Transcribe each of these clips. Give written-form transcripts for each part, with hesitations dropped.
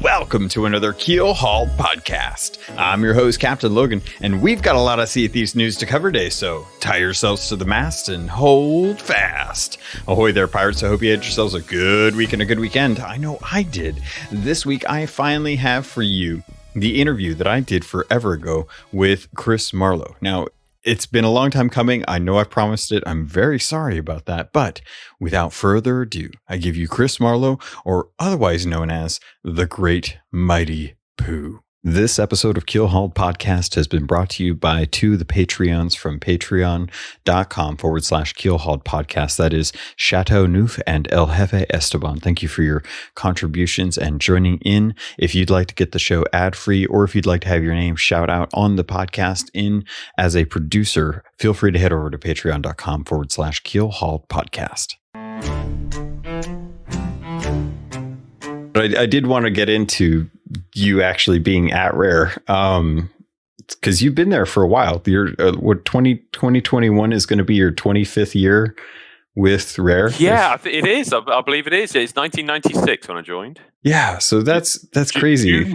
Welcome to another Keelhauled podcast. I'm your host, CaptainLogun, and we've got a lot of Sea of Thieves news to cover today, so tie yourselves to the mast and hold fast. Ahoy there, pirates. I hope you had yourselves a good week and a good weekend. I know I did. This week, I finally have for you the interview that I did forever ago with Chris Marlow. Now, it's been a long time coming. I know I promised it. I'm very sorry about that. But without further ado, I give you Chris Marlow, or otherwise known as the Great Mighty Poo. This episode of Keelhauled Podcast has been brought to you by two of the Patreons from patreon.com/Keelhauled Podcast. That is Chateau Neuf and El Jefe Esteban. Thank you for your contributions and joining in. If you'd like to get the show ad-free, or if you'd like to have your name shout out on the podcast in as a producer, feel free to head over to patreon.com/Keelhauled Podcast. But I did want to get into you actually being at Rare, because you've been there for a while. You're 2021 is going to be your 25th year with Rare. Yeah, it is. I believe it is. It's 1996 when I joined. Yeah, so that's crazy.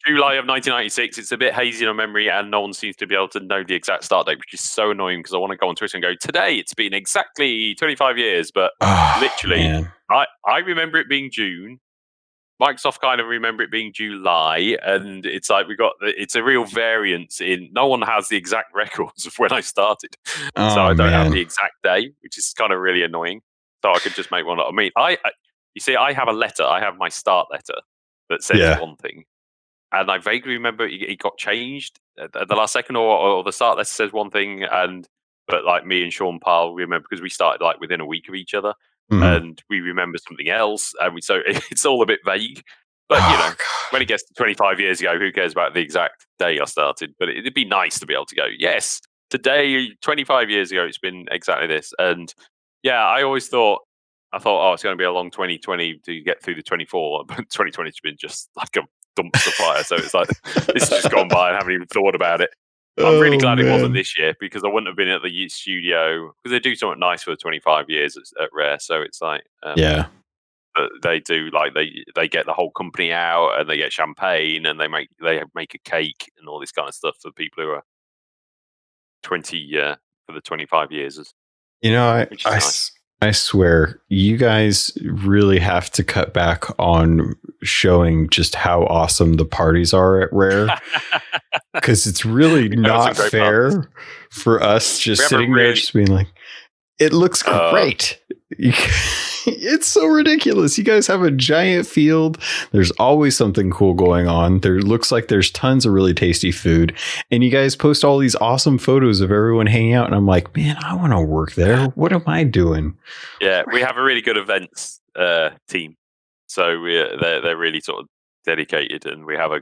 July of 1996. It's a bit hazy in memory, and no one seems to be able to know the exact start date, which is so annoying because I want to go on Twitter and go, today it's been exactly 25 years, but literally, man. I remember it being June. Microsoft kind of remember it being July, and it's like it's a real variance in no one has the exact records of when I started. So I don't have the exact day, which is kind of really annoying. So I could just make one up. I mean, you see, I have a letter. I have my start letter that says one thing, and I vaguely remember it got changed at the last second, or the start letter says one thing, but like me and Sean Parle remember because we started like within a week of each other. Mm-hmm. And we remember something else, and so it's all a bit vague. But when it gets to 25 years ago, who cares about the exact day I started? But it'd be nice to be able to go, yes, today, 25 years ago, it's been exactly this. And yeah, I thought, it's going to be a long 2020 to get through the 24, but 2020 has been just like a dumpster fire. So it's like this has just gone by and I haven't even thought about it. I'm really glad it wasn't this year because I wouldn't have been at the studio because they do something nice for the 25 years at Rare. So it's like, they do like they get the whole company out and they get champagne and they make a cake and all this kind of stuff for people who are 20 for the 25 years. I swear, you guys really have to cut back on showing just how awesome the parties are at Rare. Because it's really not fair for us just sitting there just being like, it looks great. It's so ridiculous. You guys have a giant field. There's always something cool going on. There looks like there's tons of really tasty food. And you guys post all these awesome photos of everyone hanging out. And I'm like, man, I want to work there. What am I doing? Yeah, we have a really good events team. So they're really sort of dedicated. And we have a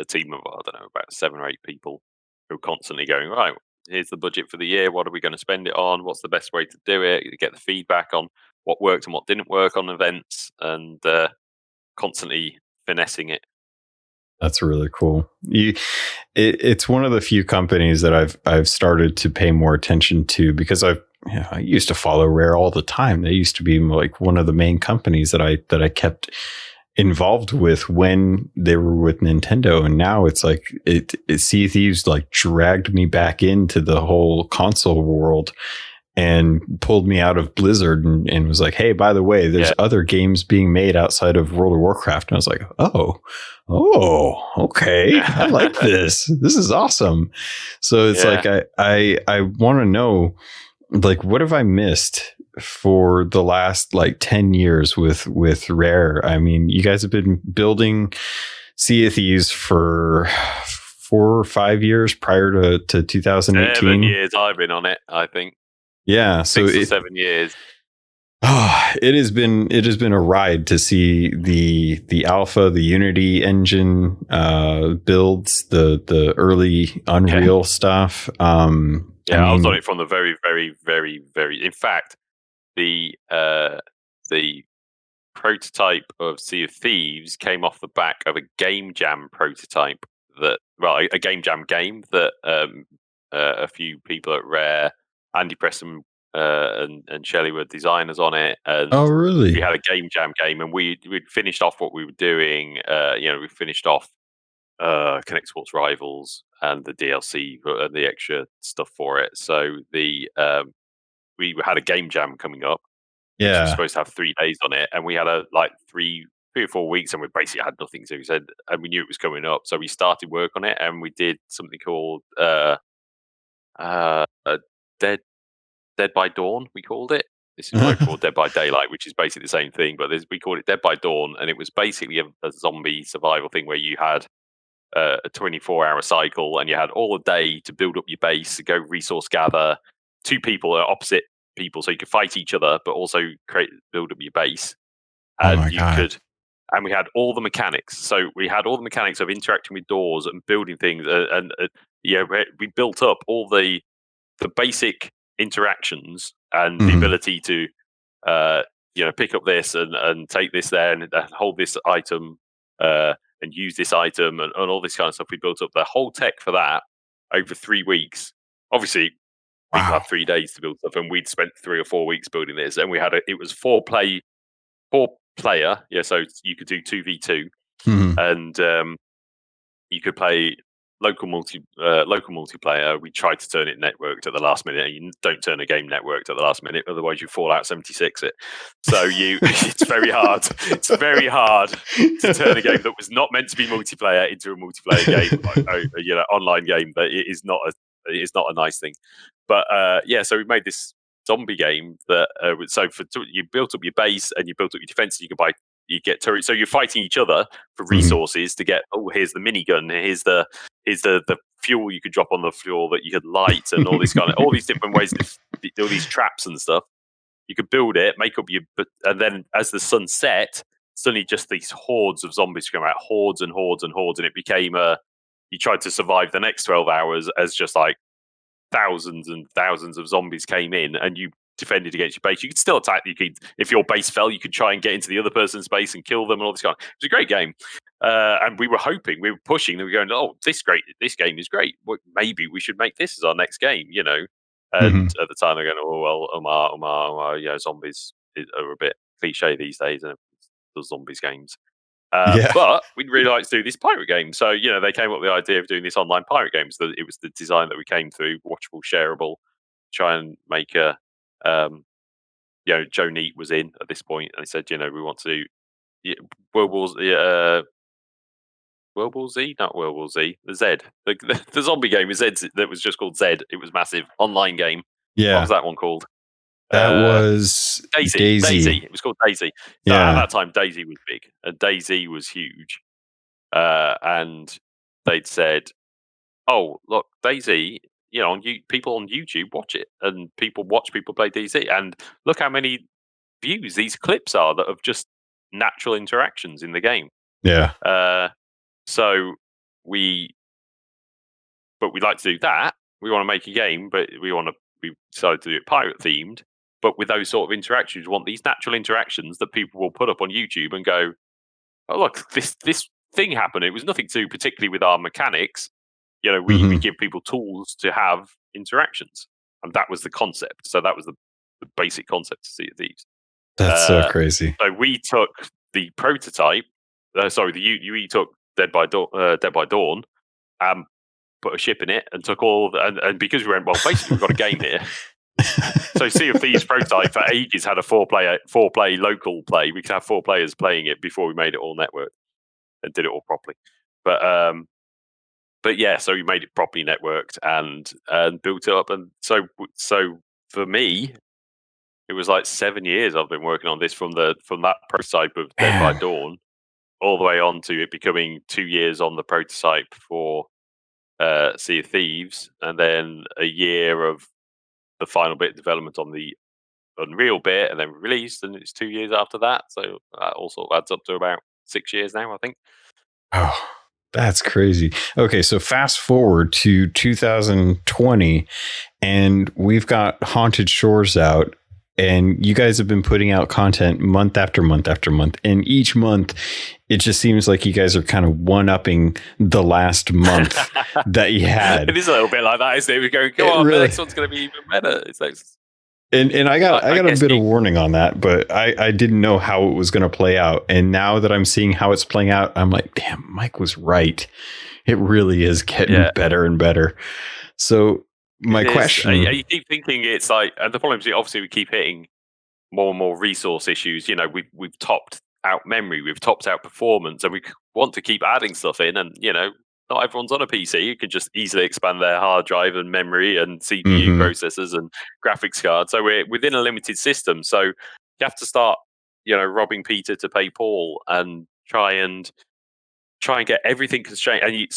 team of, I don't know, about 7 or 8 people who are constantly going, right, here's the budget for the year. What are we going to spend it on? What's the best way to do it? Get the feedback on what worked and what didn't work on events, and constantly finessing it. That's really cool. It's one of the few companies that I've started to pay more attention to because I used to follow Rare all the time. They used to be like one of the main companies that I kept involved with when they were with Nintendo, and now it's like Sea of Thieves like dragged me back into the whole console world and pulled me out of Blizzard and was like, hey, by the way, there's other games being made outside of World of Warcraft. And I was like, oh, okay. I like this. This is awesome. So it's like, I want to know, like, what have I missed for the last like 10 years with Rare? I mean, you guys have been building Sea of Thieves for 4 or 5 years prior to 2018. 7 years I've been on it, I think. Yeah, so 6 or 7 years. It has been a ride to see the alpha, the Unity engine builds, the early Unreal stuff. I was on it from the very, very, very, very. In fact, the prototype of Sea of Thieves came off the back of a Game Jam prototype a Game Jam game that a few people at Rare, Andy Preston and Shelley were designers on it. And oh, really? we had a game jam game, and we'd finished off what we were doing. We finished off Connect Sports Rivals and the DLC and the extra stuff for it. So we had a game jam coming up, which was supposed to have 3 days on it, and we had like 3 or 4 weeks, and we basically had nothing to. We said, and we knew it was coming up, so we started work on it, and we did something called Dead by Dawn. We called it. This is what I call Dead by Daylight, which is basically the same thing, but we called it Dead by Dawn, and it was basically a zombie survival thing where you had a 24-hour cycle, and you had all the day to build up your base, go resource gather. 2 people are opposite people, so you could fight each other, but also build up your base. And and we had all the mechanics. So we had all the mechanics of interacting with doors and building things, we built up all the basic interactions and the ability to pick up this and take this there and hold this item and use this item and all this kind of stuff. We built up the whole tech for that over 3 weeks. Obviously, people had 3 days to build stuff, and we'd spent 3 or 4 weeks building this. And we had it was 4 player, so you could do 2v2, and you could play local multiplayer. We tried to turn it networked at the last minute, and you don't turn a game networked at the last minute, otherwise you Fallout 76 it. So it's very hard. It's very hard to turn a game that was not meant to be multiplayer into a multiplayer game, online game. But it is not a nice thing. But so we made this zombie game that you built up your base and you built up your defense. You get turrets, so you're fighting each other for resources to get. Oh, here's the minigun. Here's the fuel you could drop on the floor that you could light, and all these all these different ways to do all these traps and stuff. You could build it, make up and then as the sun set, suddenly just these hordes of zombies come out, hordes and hordes and hordes, and it became you tried to survive the next 12 hours as just like thousands and thousands of zombies came in, and you defended against your base. You could still attack. If your base fell, you could try and get into the other person's base and kill them and all this kind. It was a great game, and we were pushing. We were going, "Oh, this game is great. Maybe we should make this as our next game," And at the time, they're going, "Oh well, Omar, zombies are a bit cliche these days, and the zombies games." But we'd really like to do this pirate game. So, they came up with the idea of doing this online pirate game. So it was the design that we came through, watchable, shareable, try and make a, Joe Neat was in at this point, and he said, we want to do World War Z, not World War Z, the Z. The zombie game is Z, that was just called Z. It was massive, online game. Yeah. What was that one called? That was Daisy. It was called Daisy. So at that time, Daisy was big, and Daisy was huge. And they'd said, "Oh, look, Daisy. People on YouTube watch it, and people watch people play Daisy, and look how many views these clips are that of just natural interactions in the game." Yeah. So we'd like to do that. We want to make a game, but we decided to do it pirate themed. But with those sort of interactions, we want these natural interactions that people will put up on YouTube and go, "Oh, look, this thing happened. It was nothing to do particularly with our mechanics. We give people tools to have interactions." And that was the concept. So that was the basic concept of Sea of Thieves. That's so crazy. So we took the prototype. You took Dead by Dawn, put a ship in it, and took all and because we went, well, basically we've got a game here. So Sea of Thieves prototype for ages had a 4-play local play. We could have 4 players playing it before we made it all networked and did it all properly. But yeah, so we made it properly networked and built it up. And so for me, it was like 7 years I've been working on this from that prototype of Dead by Dawn all the way on to it becoming 2 years on the prototype for Sea of Thieves, and then a year of the final bit of development on the Unreal bit, and then released, and it's 2 years after that. So that also adds up to about 6 years now, I think. Oh, that's crazy. Okay, so fast forward to 2020, and we've got Haunted Shores out, and you guys have been putting out content month after month after month, and each month it just seems like you guys are kind of one-upping the last month that you had. It is a little bit like that, isn't it? We go, the next one's going to be even better. It's like, And I got a bit of warning on that, but I didn't know how it was going to play out. And now that I'm seeing how it's playing out, I'm like, damn, Mike was right. It really is getting better and better. So my question, you keep thinking it's like, and the problem is obviously we keep hitting more and more resource issues. You know, we've topped out memory, we've topped out performance, and we want to keep adding stuff in. And you know, not everyone's on a PC. You can just easily expand their hard drive and memory and CPU processors and graphics cards. So we're within a limited system. So you have to start, you know, robbing Peter to pay Paul and try and get everything constrained. And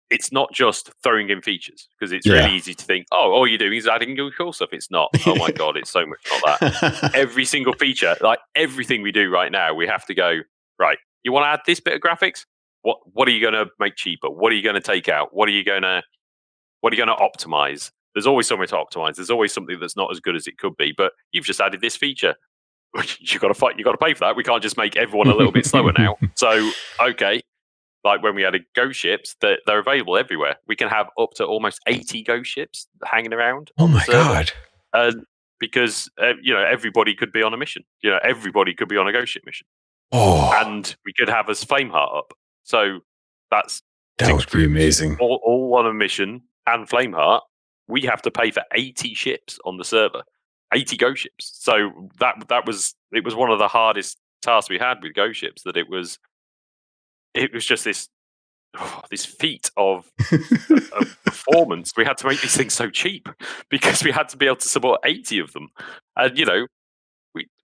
it's not just throwing in features, because it's really easy to think, oh, all you're doing is adding cool stuff. It's not. Oh my God, it's so much not that. Every single feature, like everything we do right now, we have to go, right, you want to add this bit of graphics? What are you going to make cheaper? What are you going to take out? What are you going to optimize? There's always somewhere to optimize. There's always something that's not as good as it could be, but you've just added this feature. You got to pay for that. We can't just make everyone a little bit slower now. So, okay. Like when we added ghost ships, they're available everywhere. We can have up to almost 80 ghost ships hanging around. Oh my God. Because, you know, everybody could be on a mission. You know, everybody could be on a ghost ship mission. Oh. And we could have us Flameheart up. So that would be amazing. All on a mission and Flameheart. We have to pay for 80 ships on the server, 80 ghost ships. So it was one of the hardest tasks we had with ghost ships. That it was just this feat of performance. We had to make these things so cheap because we had to be able to support 80 of them. And, you know,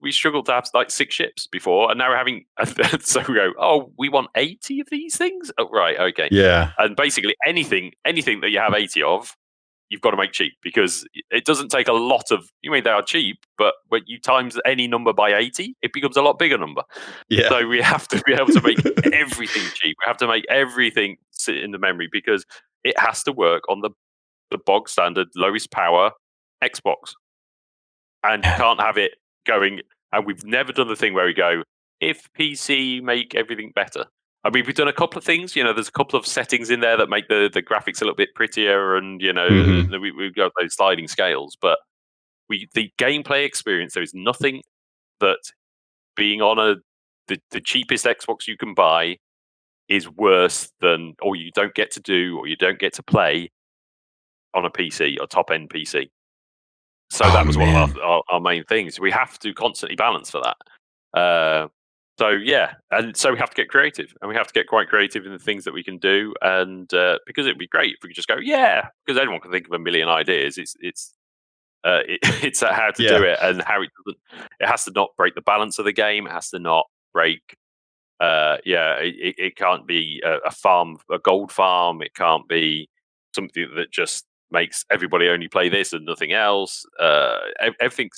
we struggled to have like 6 ships before, and now we're having, so we go, oh, we want 80 of these things? Oh, right, okay. Yeah. And basically anything that you have 80 of, you've got to make cheap, because it doesn't take a lot of, you mean they are cheap, but when you times any number by 80, it becomes a lot bigger number. Yeah. So we have to be able to make everything cheap. We have to make everything sit in the memory, because it has to work on the bog standard lowest power Xbox. And you can't have it going, and we've never done the thing where we go, if PC make everything better. I mean, we've done a couple of things. You know, there's a couple of settings in there that make the graphics a little bit prettier, and you know, we've got those sliding scales. But the gameplay experience, there is nothing that being on the cheapest Xbox you can buy is worse than, or you don't get to do, or you don't get to play on a PC, or top end PC. So that was one of our main things. We have to constantly balance for that. So yeah, and so we have to get creative, and we have to get quite creative in the things that we can do. And because it'd be great if we could just go, because anyone can think of a million ideas. It's how to do it, and how it doesn't. It has to not break the balance of the game. It has to not break. It can't be a gold farm. It can't be something that just makes everybody only play this and nothing else. Everything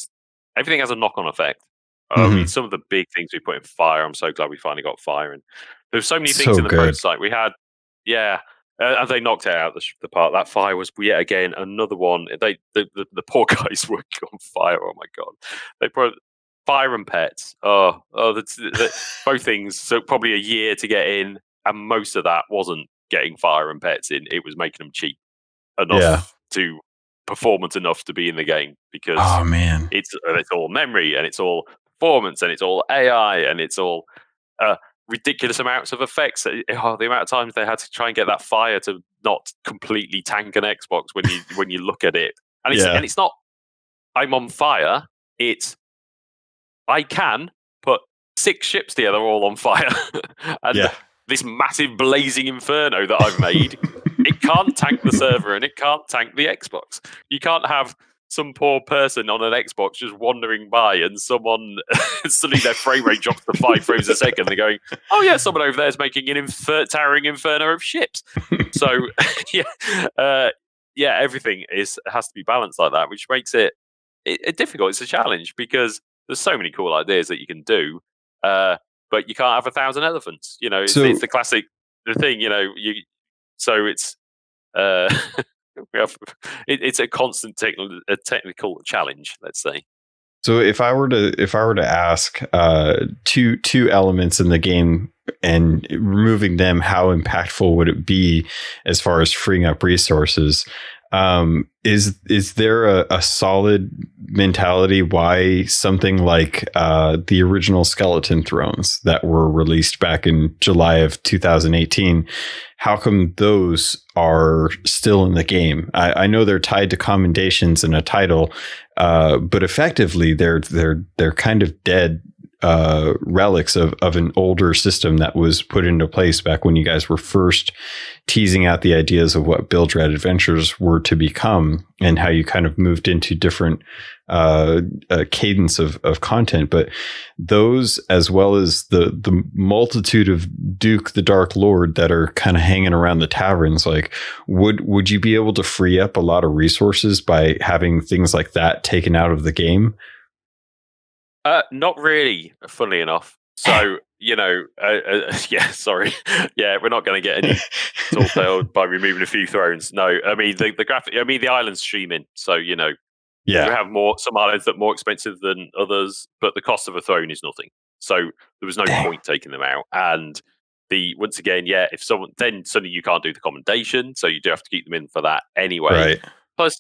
has a knock-on effect. I mean, some of the big things we put in Fire, I'm so glad we finally got Fire. And there's so many things in the prototype. We had, and they knocked it out the part. That Fire was yet again another one. The poor guys working on Fire. Oh my God, they put Fire and Pets. Both things. So probably a year to get in, and most of that wasn't getting Fire and Pets in. It was making them cheap enough to performance enough to be in the game, because it's all memory, and it's all performance, and it's all AI, and it's all ridiculous amounts of effects. The amount of times they had to try and get that Fire to not completely tank an Xbox when you look at it, and it's not I'm on fire. It's I can put 6 ships together all on fire, and this massive blazing inferno that I've made. It can't tank the server, and it can't tank the Xbox. You can't have some poor person on an Xbox just wandering by, and someone suddenly their frame rate drops to 5 frames a second. They're going, "Oh yeah, someone over there is making an towering inferno of ships." So everything has to be balanced like that, which makes it difficult. It's a challenge, because there's so many cool ideas that you can do, but you can't have 1,000 elephants. You know, it's the classic thing. You know, so it's. It's a constant technical challenge, let's say. So if I were to ask two elements in the game and removing them, how impactful would it be as far as freeing up resources? Is there a solid mentality why something like the original Skeleton Thrones that were released back in July of 2018, how come those are still in the game? I know they're tied to commendations and a title, but effectively they're kind of dead relics of an older system that was put into place back when you guys were first teasing out the ideas of what Build Red Adventures were to become and how you kind of moved into different cadence of content. But those, as well as the multitude of Duke the Dark Lord that are kind of hanging around the taverns, like would you be able to free up a lot of resources by having things like that taken out of the game? Not really, funnily enough. So, yeah, sorry. Yeah, we're not going to get any tall by removing a few thrones. No, I mean, the graphic, I mean, the island's streaming. So, you have some islands that are more expensive than others, but the cost of a throne is nothing. So there was no point taking them out. And once again, if someone, then suddenly you can't do the commendation. So you do have to keep them in for that anyway. Right. Plus,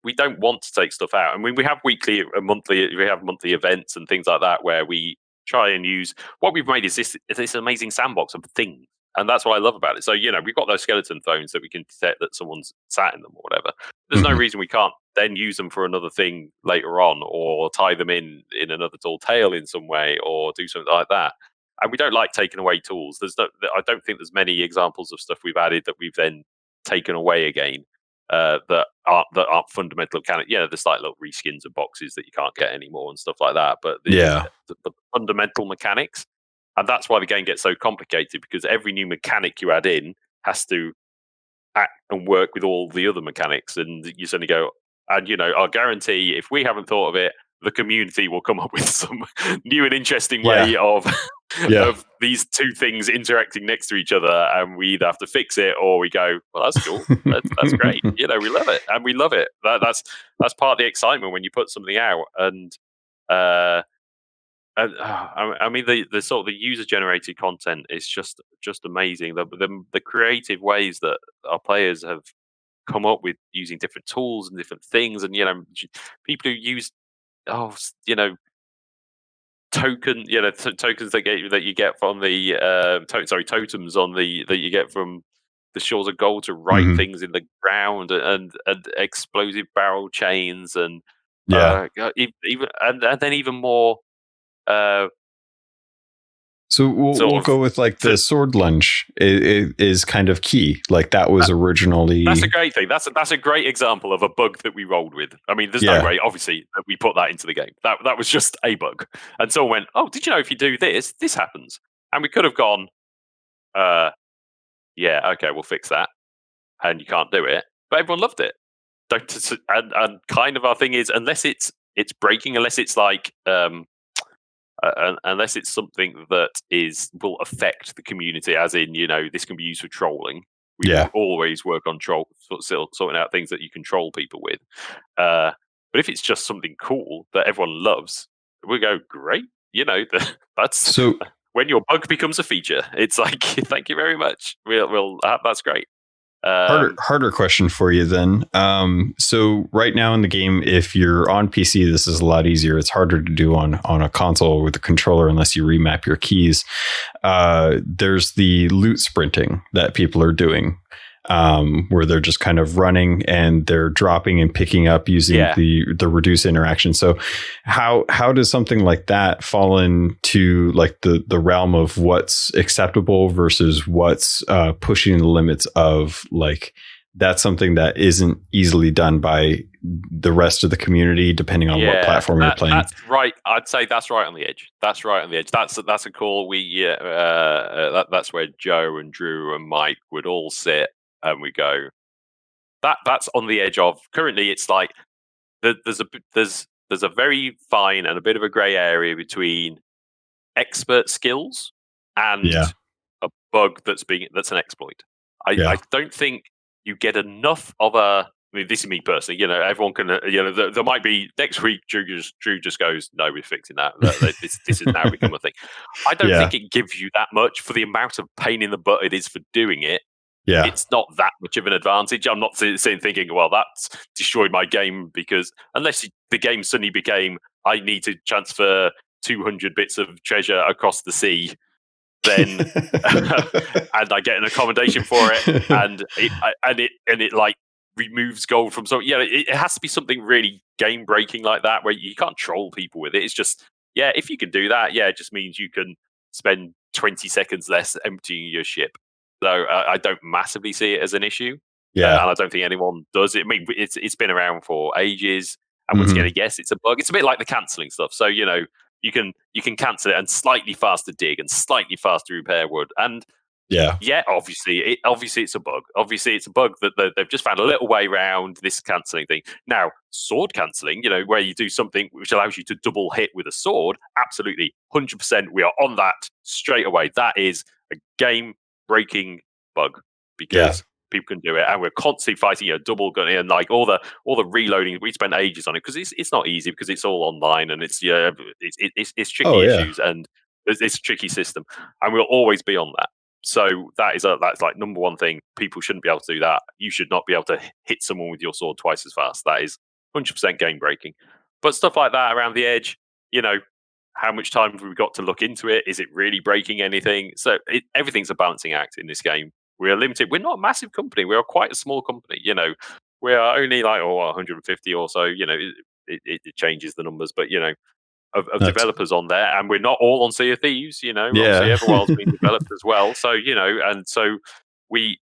we don't want to take stuff out. I mean, we have monthly events and things like that where we try and use what we've made is this amazing sandbox of things. And that's what I love about it. So, we've got those skeleton thrones that we can detect that someone's sat in them or whatever. There's no reason we can't then use them for another thing later on or tie them in another tall tale in some way or do something like that. And we don't like taking away tools. I don't think there's many examples of stuff we've added that we've then taken away again. That aren't fundamental mechanic. There's like little reskins of boxes that you can't get anymore and stuff like that. But the fundamental mechanics, and that's why the game gets so complicated because every new mechanic you add in has to act and work with all the other mechanics, and you suddenly go, and I'll guarantee if we haven't thought of it, the community will come up with some new and interesting way of these two things interacting next to each other, and we either have to fix it or we go, well, that's cool, that's great, we love it, and we love it. That's part of the excitement when you put something out, and I mean the sort of the user generated content is just amazing. The creative ways that our players have come up with using different tools and different things, and people who use tokens that you get from the totems on that you get from the shores of gold to write things in the ground, and explosive barrel chains, and even and then even more. So we'll go with like the sword lunge is kind of key. Like that was originally. That's a great thing. That's a great example of a bug that we rolled with. I mean, there's no way, obviously, that we put that into the game. That was just a bug. And someone went, "Oh, did you know if you do this, this happens?" And we could have gone, "Yeah, okay, we'll fix that." And you can't do it, but everyone loved it. And kind of our thing is, unless it's breaking, unless it's like. Unless it's something that will affect the community, as in, this can be used for trolling. We always work on sorting out things that you can troll people with. But if it's just something cool that everyone loves, we go, great. That's so when your bug becomes a feature, it's like, thank you very much. That's great. Harder question for you then. So right now in the game, if you're on PC, this is a lot easier. It's harder to do on a console with a controller unless you remap your keys. There's the loot sprinting that people are doing, where they're just kind of running and they're dropping and picking up using the reduced interaction. So how does something like that fall into like the realm of what's acceptable versus what's pushing the limits of, like, that's something that isn't easily done by the rest of the community, depending on what platform you're playing. That's right. I'd say that's right on the edge. That's a call. That's where Joe and Drew and Mike would all sit. And we go, that's on the edge of. Currently, it's like there's a very fine and a bit of a grey area between expert skills and a bug that's an exploit. I don't think you get enough of a. I mean, this is me personally. Everyone can. There might be next week. Drew just goes, "No, we're fixing that. This has now become a thing." I don't think it gives you that much for the amount of pain in the butt it is for doing it. it's not that much of an advantage. I'm not sitting thinking, well, that's destroyed my game, because unless the game suddenly became, I need to transfer 200 bits of treasure across the sea, then and I get an accommodation for it, and it like removes gold from something. It has to be something really game breaking like that, where you can't troll people with it. It's just, if you can do that, it just means you can spend 20 seconds less emptying your ship. So I don't massively see it as an issue. And I don't think anyone does. I mean, it's been around for ages. And once again, I guess it's a bug. It's a bit like the cancelling stuff. So, you can cancel it and slightly faster dig and slightly faster repair wood. And obviously it's a bug. Obviously it's a bug that they've just found a little way around this cancelling thing. Now, sword cancelling, where you do something which allows you to double hit with a sword, absolutely 100%. We are on that straight away. That is a game breaking bug, because people can do it, and we're constantly fighting double gunning and like all the reloading. We spent ages on it because it's not easy, because it's all online, and it's tricky issues, and it's a tricky system, and we'll always be on that. So that's like number one thing. People shouldn't be able to do that. You should not be able to hit someone with your sword twice as fast. That is 100% game breaking. But stuff like that around the edge, how much time have we got to look into it? Is it really breaking anything? So everything's a balancing act in this game. We are limited. We're not a massive company. We are quite a small company. We are only like 150 or so. It changes the numbers, but of developers on there, and we're not all on Sea of Thieves. Obviously Everwild's been developed as well. So and so we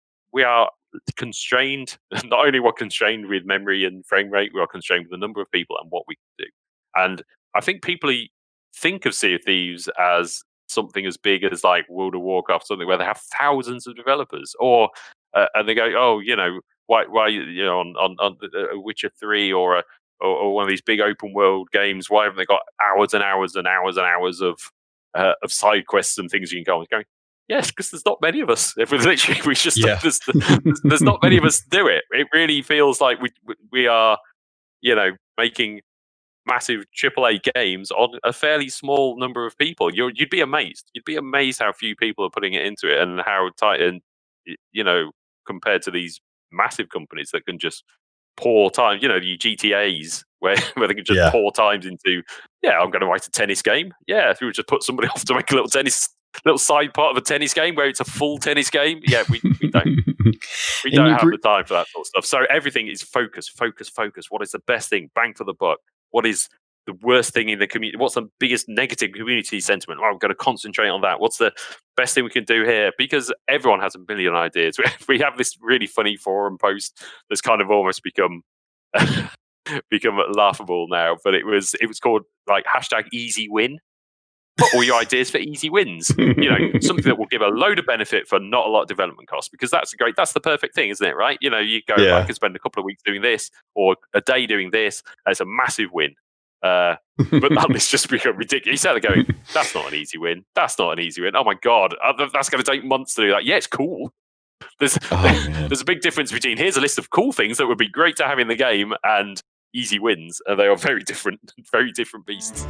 are constrained. Not only we're constrained with memory and frame rate, we are constrained with the number of people and what we can do. And I think people think of Sea of Thieves as something as big as like World of Warcraft, something where they have thousands of developers, or and they go, why on Witcher 3 or one of these big open world games, why haven't they got hours and hours and hours and hours of side quests and things you can go on? Going, yes, because there's not many of us. If we literally, there's not many of us do it. It really feels like we are, making massive AAA games on a fairly small number of people. You'd be amazed. You'd be amazed how few people are putting it into it, and how tight, and compared to these massive companies that can just pour time, the GTAs where they can just pour times into, I'm going to write a tennis game. If we would just put somebody off to make a little side part of a tennis game where it's a full tennis game. We don't. We don't have the time for that sort of stuff. So everything is focus. What is the best thing? Bang for the buck. What is the worst thing in the community? What's the biggest negative community sentiment? I'm going to concentrate on that. What's the best thing we can do here? Because everyone has a million ideas. We have this really funny forum post that's kind of almost become laughable now, but it was called like #EasyWin. Put all your ideas for easy wins. Something that will give a load of benefit for not a lot of development costs, because that's the perfect thing, isn't it? Right? You go, I can spend a couple of weeks doing this or a day doing this. It's a massive win. But that list just become ridiculous. Instead of going, that's not an easy win. That's not an easy win. Oh my God, that's going to take months to do that. Yeah, it's cool. There's a big difference between here's a list of cool things that would be great to have in the game and easy wins. And they are very different beasts.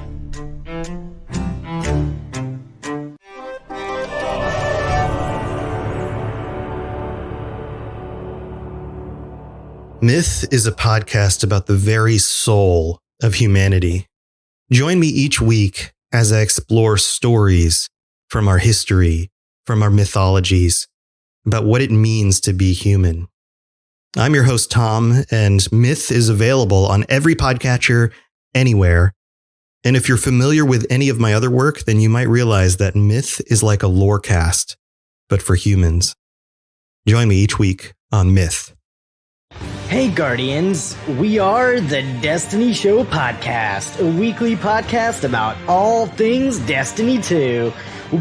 Myth is a podcast about the very soul of humanity. Join me each week as I explore stories from our history, from our mythologies, about what it means to be human. I'm your host, Tom, and Myth is available on every podcatcher, anywhere. And if you're familiar with any of my other work, then you might realize that Myth is like a lorecast, but for humans. Join me each week on Myth. Hey Guardians, we are the Destiny Show Podcast, a weekly podcast about all things Destiny 2.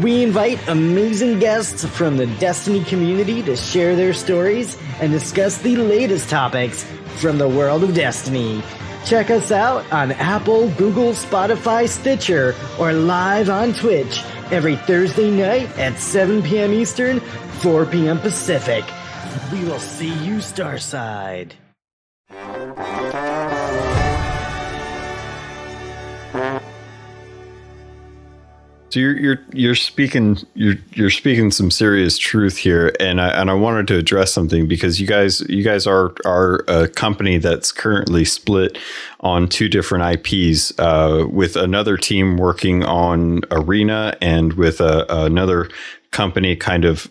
We invite amazing guests from the Destiny community to share their stories and discuss the latest topics from the world of Destiny. Check us out on Apple, Google, Spotify, Stitcher, or live on Twitch every Thursday night at 7 p.m. Eastern, 4 p.m. Pacific. We will see you Starside. So you're speaking some serious truth here, and I wanted to address something because you guys are a company that's currently split on two different IPs, with another team working on Arena and with another company kind of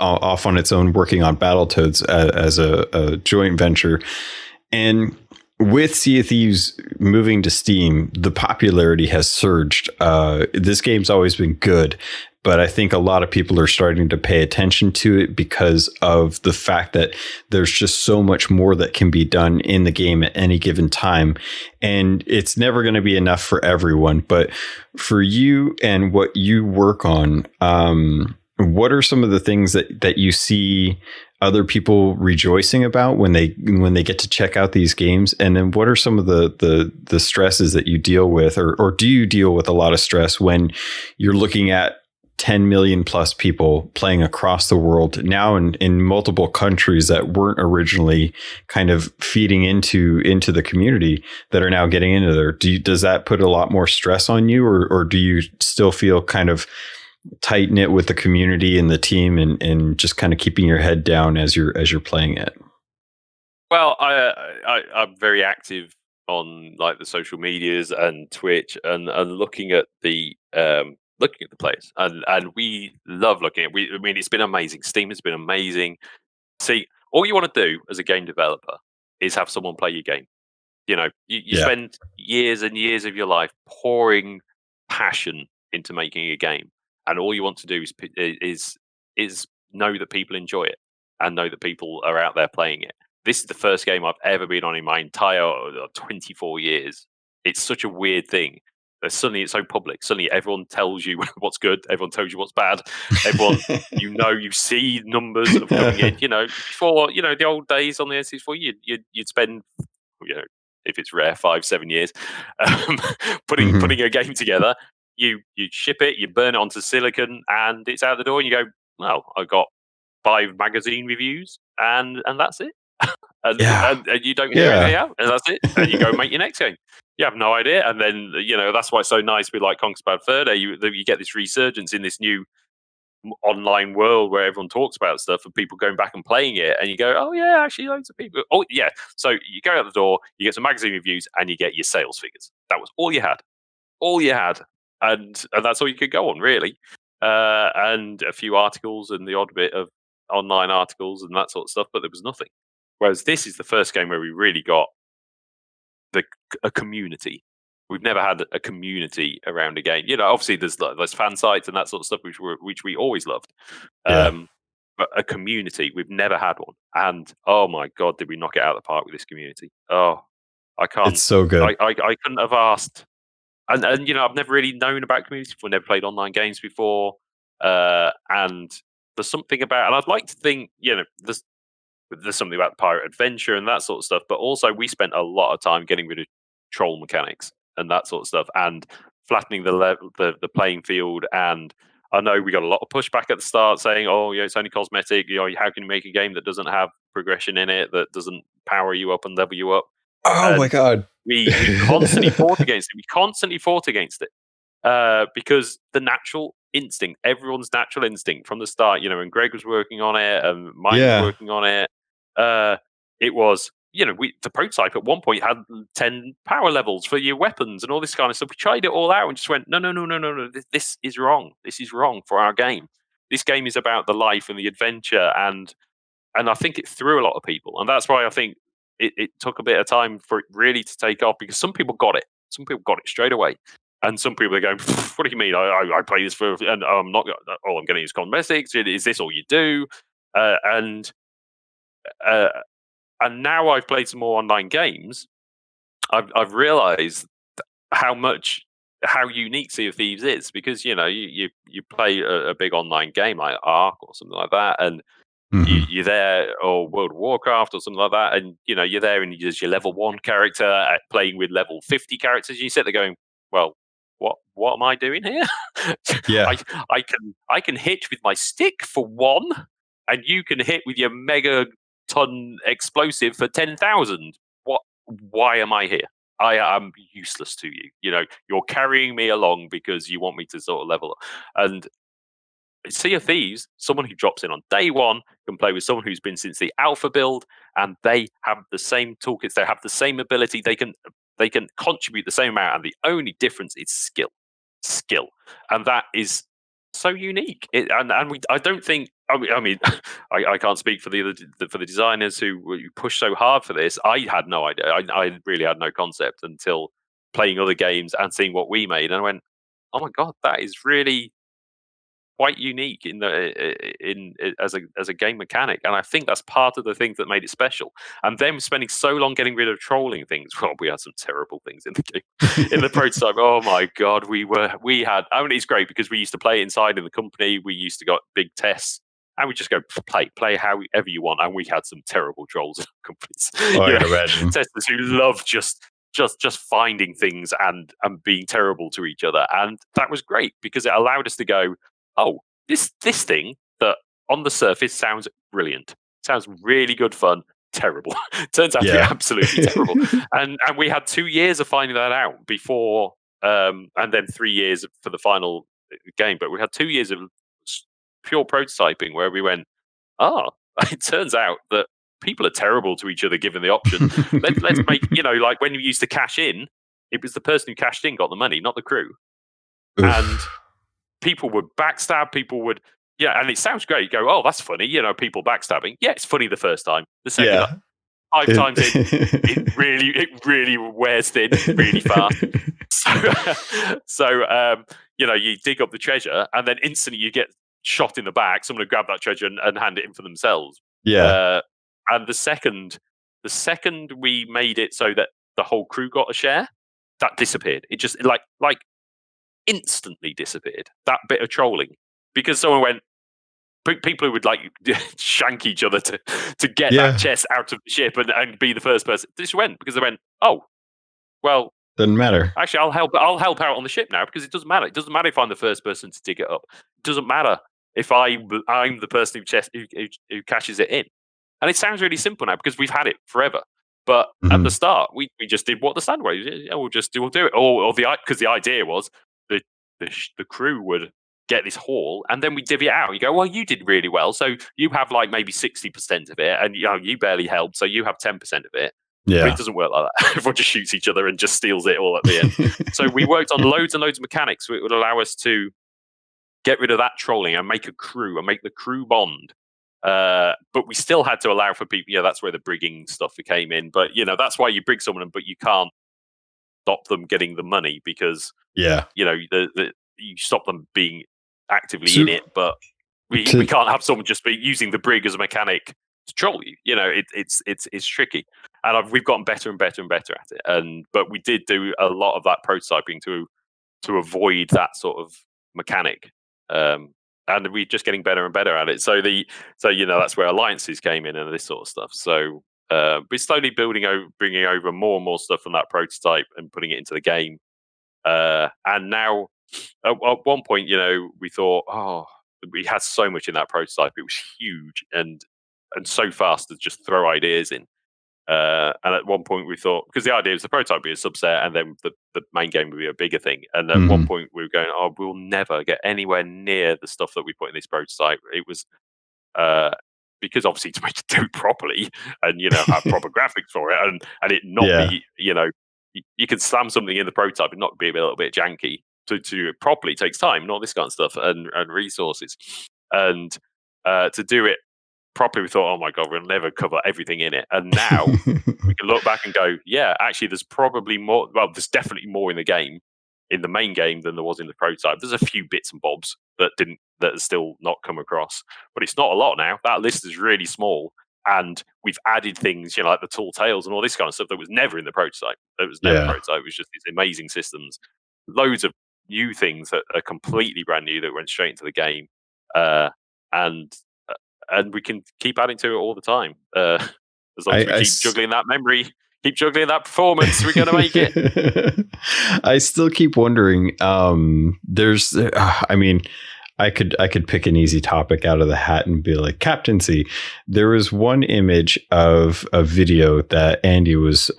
off on its own working on Battletoads as a joint venture, and with Sea of Thieves moving to Steam, the popularity has surged. This game's always been good, but I think a lot of people are starting to pay attention to it because of the fact that there's just so much more that can be done in the game at any given time. And it's never going to be enough for everyone. But for you and what you work on, what are some of the things that you see other people rejoicing about when they get to check out these games? And then what are some of the stresses that you deal with, or do you deal with a lot of stress when you're looking at 10 million plus people playing across the world now in multiple countries that weren't originally kind of feeding into the community that are now getting into there? Does that put a lot more stress on you, or do you still feel kind of tight knit with the community and the team and just kind of keeping your head down as you're playing it? Well, I'm very active on like the social medias and Twitch and looking at the players, and we love looking at. I mean, it's been amazing. Steam has been amazing. See, all you want to do as a game developer is have someone play your game. You know, you spend years and years of your life pouring passion into making a game, and all you want to do is know that people enjoy it and know that people are out there playing it. This is the first game I've ever been on in my entire 24 years. It's such a weird thing. Suddenly it's so public. Suddenly everyone tells you what's good. Everyone tells you what's bad. Everyone, you see numbers of coming in. Before, the old days on the N64, you'd spend, if it's rare, 5-7 years, putting a game together. You ship it, you burn it onto silicon, and it's out the door. And you go, well, I got 5 magazine reviews, and that's it. and you don't hear anything out, and that's it. And you go make your next game. You have no idea, and then that's why it's so nice with like Conker's Bad Fur Day. You get this resurgence in this new online world where everyone talks about stuff and people going back and playing it, and you go, oh yeah, actually loads of people. Oh yeah, so you go out the door, you get some magazine reviews, and you get your sales figures. That was all you had, and that's all you could go on, really. And a few articles and the odd bit of online articles and that sort of stuff, but there was nothing. Whereas this is the first game where we really got a community. We've never had a community around a game. Obviously there's fan sites and that sort of stuff, which we always loved. But a community, we've never had one. And oh my God, did we knock it out of the park with this community? Oh, I can't. It's so good. I couldn't have asked. And I've never really known about communities before. Never played online games before. And there's something about, and I'd like to think, there's something about pirate adventure and that sort of stuff. But also, we spent a lot of time getting rid of troll mechanics and that sort of stuff, and flattening the playing field. And I know we got a lot of pushback at the start saying, "Oh, it's only cosmetic. How can you make a game that doesn't have progression in it, that doesn't power you up and level you up?" Oh my God! We constantly fought against it. We constantly fought against it because the natural instinct, everyone's natural instinct from the start. When Greg was working on it and Mike was working on it, it was. The prototype at one point had 10 power levels for your weapons and all this kind of stuff. We tried it all out and just went, no. This is wrong. This is wrong for our game. This game is about the life and the adventure, and I think it threw a lot of people, and that's why I think it took a bit of time for it really to take off, because some people got it. Some people got it straight away, and some people are going, "What do you mean? I play this for, and I'm not. Oh, I'm going to use cosmetics. Is this all you do?" And now I've played some more online games. I've realised how unique Sea of Thieves is, because you play a big online game like Ark or something like that, and you're there, or World of Warcraft or something like that, and you're there and you're your level 1 character playing with level 50 characters. You sit there going, well, what am I doing here? Yeah, I can hit with my stick for 1, and you can hit with your mega ton explosive for 10,000. Why am I here? I am useless to you. You're carrying me along because you want me to sort of level up. And Sea of Thieves, someone who drops in on day one can play with someone who's been since the alpha build, and they have the same toolkits. They have the same ability. They can contribute the same amount, and the only difference is skill, and that is so unique. I don't think. I mean, I can't speak for the designers who pushed so hard for this. I had no idea. I really had no concept until playing other games and seeing what we made, and I went, "Oh my god, that is really quite unique as a game mechanic." And I think that's part of the thing that made it special. And them spending so long getting rid of trolling things. Well, we had some terrible things in the game. In the prototype, oh my god, we had. I mean, it's great because we used to play it inside in the company. We used to got big tests, and we just go play however you want. And we had some terrible trolls in companies. I can imagine. Testers who love just finding things and being terrible to each other. And that was great because it allowed us to go, oh, this thing that on the surface sounds brilliant, sounds really good fun, terrible. Turns out to be absolutely terrible. And we had 2 years of finding that out before, and then 3 years for the final game. But we had 2 years of pure prototyping where we went, it turns out that people are terrible to each other given the option. Let's make, like when you used to cash in, it was the person who cashed in got the money, not the crew. Oof. And people would backstab, and it sounds great. You go, oh, that's funny, people backstabbing. Yeah, it's funny the first time. The second 5 times in, it really wears thin really fast. So you dig up the treasure, and then instantly you get shot in the back. Someone would grab that treasure and hand it in for themselves. Yeah. And the second we made it so that the whole crew got a share, that disappeared. It just like instantly disappeared, that bit of trolling, because someone went, people who would like shank each other to get that chest out of the ship and be the first person. This went because they went, oh, well, doesn't matter. Actually, I'll help out on the ship now because it doesn't matter. It doesn't matter if I'm the first person to dig it up. It doesn't matter if I'm the person who cashes it in. And it sounds really simple now because we've had it forever. But at the start, we just did what the standard way. We'll do it. Because the idea was the crew would get this haul, and then we divvy it out. You go, well, you did really well, so you have like maybe 60% of it, and you barely helped, so you have 10% of it. Yeah, but it doesn't work like that. Everyone just shoots each other and just steals it all at the end. So we worked on loads and loads of mechanics, so it would allow us to get rid of that trolling and make a crew and make the crew bond. But we still had to allow for people. That's where the brigging stuff came in. But that's why you brig someone, but you can't stop them getting the money because you stop them being actively in it. But we can't have someone just be using the brig as a mechanic to troll you. It's tricky, and we've gotten better and better and better at it. But we did do a lot of that prototyping to avoid that sort of mechanic. And we're just getting better and better at it. So that's where alliances came in and this sort of stuff. So we're slowly bringing over more and more stuff from that prototype and putting it into the game. And now, at one point, we thought, we had so much in that prototype. It was huge and so fast to just throw ideas in. And at one point we thought, because the idea was the prototype would be a subset and then the main game would be a bigger thing. And at one point we were going, we'll never get anywhere near the stuff that we put in this prototype. It was because obviously to make it do it properly and have proper graphics for it and it not be you can slam something in the prototype and not be a little bit janky. To do it properly takes time and all this kind of stuff and resources. And to do it properly, we thought, oh my god, we'll never cover everything in it. And now we can look back and go, yeah, actually there's probably more. Well, there's definitely more in the game, in the main game, than there was in the prototype. There's a few bits and bobs that have still not come across, but it's not a lot now. That list is really small, and we've added things, like the tall tales and all this kind of stuff that was never in the prototype. It was never prototype. It was just these amazing systems, loads of new things that are completely brand new that went straight into the game, and we can keep adding to it all the time. As long as we keep juggling that memory, keep juggling that performance, we're going to make it. I still keep wondering. I could pick an easy topic out of the hat and be like, Captaincy. There was one image of a video that Andy was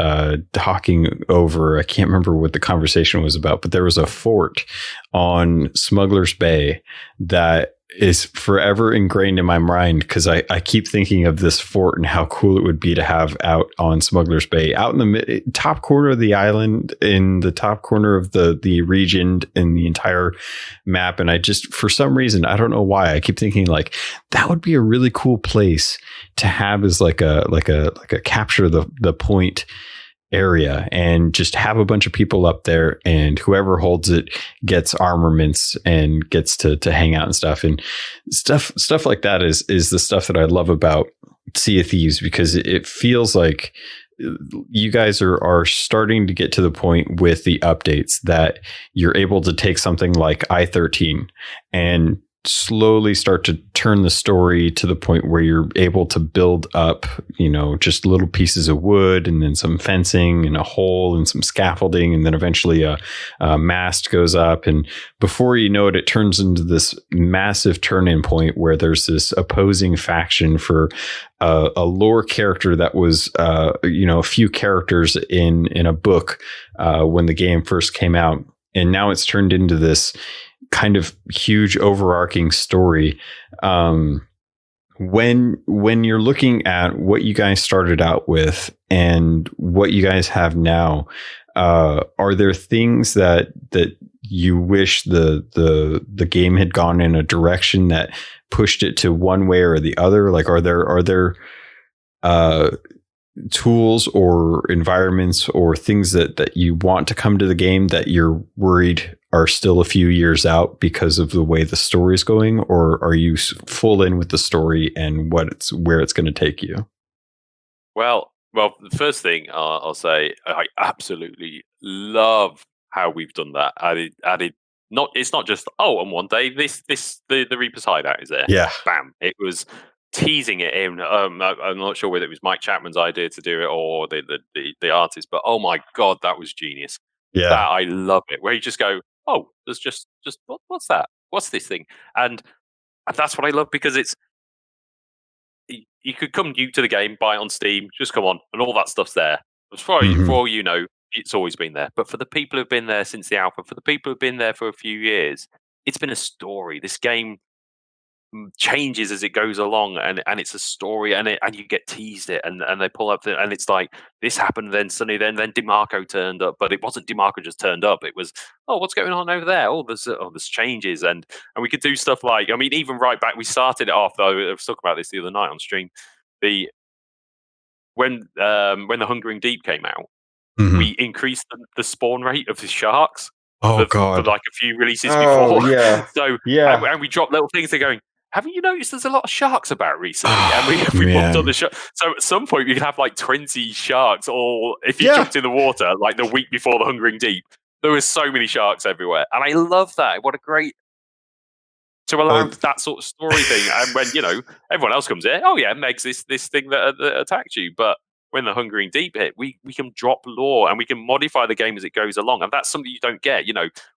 talking over. I can't remember what the conversation was about, but there was a fort on Smuggler's Bay that is forever ingrained in my mind because I keep thinking of this fort and how cool it would be to have out on Smuggler's Bay, out in the top corner of the island, in the top corner of the region, in the entire map. And I just, for some reason, I don't know why, I keep thinking like that would be a really cool place to have as like a capture the point area and just have a bunch of people up there, and whoever holds it gets armaments and gets to hang out and stuff like that is the stuff that I love about Sea of Thieves, because it feels like you guys are starting to get to the point with the updates that you're able to take something like I-13 and slowly start to turn the story to the point where you're able to build up, just little pieces of wood and then some fencing and a hole and some scaffolding. And then eventually a mast goes up. And before you know it, it turns into this massive turn-in point where there's this opposing faction for a lore character that was, a few characters in a book when the game first came out. And now it's turned into this kind of huge overarching story. When you're looking at what you guys started out with and what you guys have now, are there things that you wish the game had gone in a direction that pushed it to one way or the other? Like, are there tools or environments or things that you want to come to the game that you're worried are still a few years out because of the way the story is going, or are you full in with the story and where it's going to take you? Well, the first thing I'll say, I absolutely love how we've done that. Added. It's not just on one day the Reaper's hideout is there. Yeah, bam! It was teasing it in. I'm not sure whether it was Mike Chapman's idea to do it or the artist, but oh my god, that was genius. Yeah, that I love it. Where you just go, oh, there's just what's that? What's this thing? And that's what I love, because it's, you could come new to the game, buy it on Steam, just come on, and all that stuff's there. For all you know, it's always been there. But for the people who've been there since the alpha, for the people who've been there for a few years, it's been a story. This game changes as it goes along, and it's a story, and you get teased it, and they pull up and it's like this happened, then suddenly then DeMarco turned up, but it wasn't DeMarco just turned up, it was, oh, what's going on over there, there's changes, and we could do stuff like, I mean, even right back, we started it off, though, I was talking about this the other night on stream, when the Hungering Deep came out, we increased the spawn rate of the sharks for like a few releases before. Yeah. So and we dropped little things. They're going, haven't you noticed there's a lot of sharks about recently? And we bumped on the shark. So at some point we could have like 20 sharks, or if you jumped in the water like the week before the Hungering Deep, there was so many sharks everywhere. And I love that. What a great, to allow that sort of story thing. And when, everyone else comes in, Meg's this thing that attacked you. But when the Hungering Deep hit, we can drop lore and we can modify the game as it goes along. And that's something you don't get.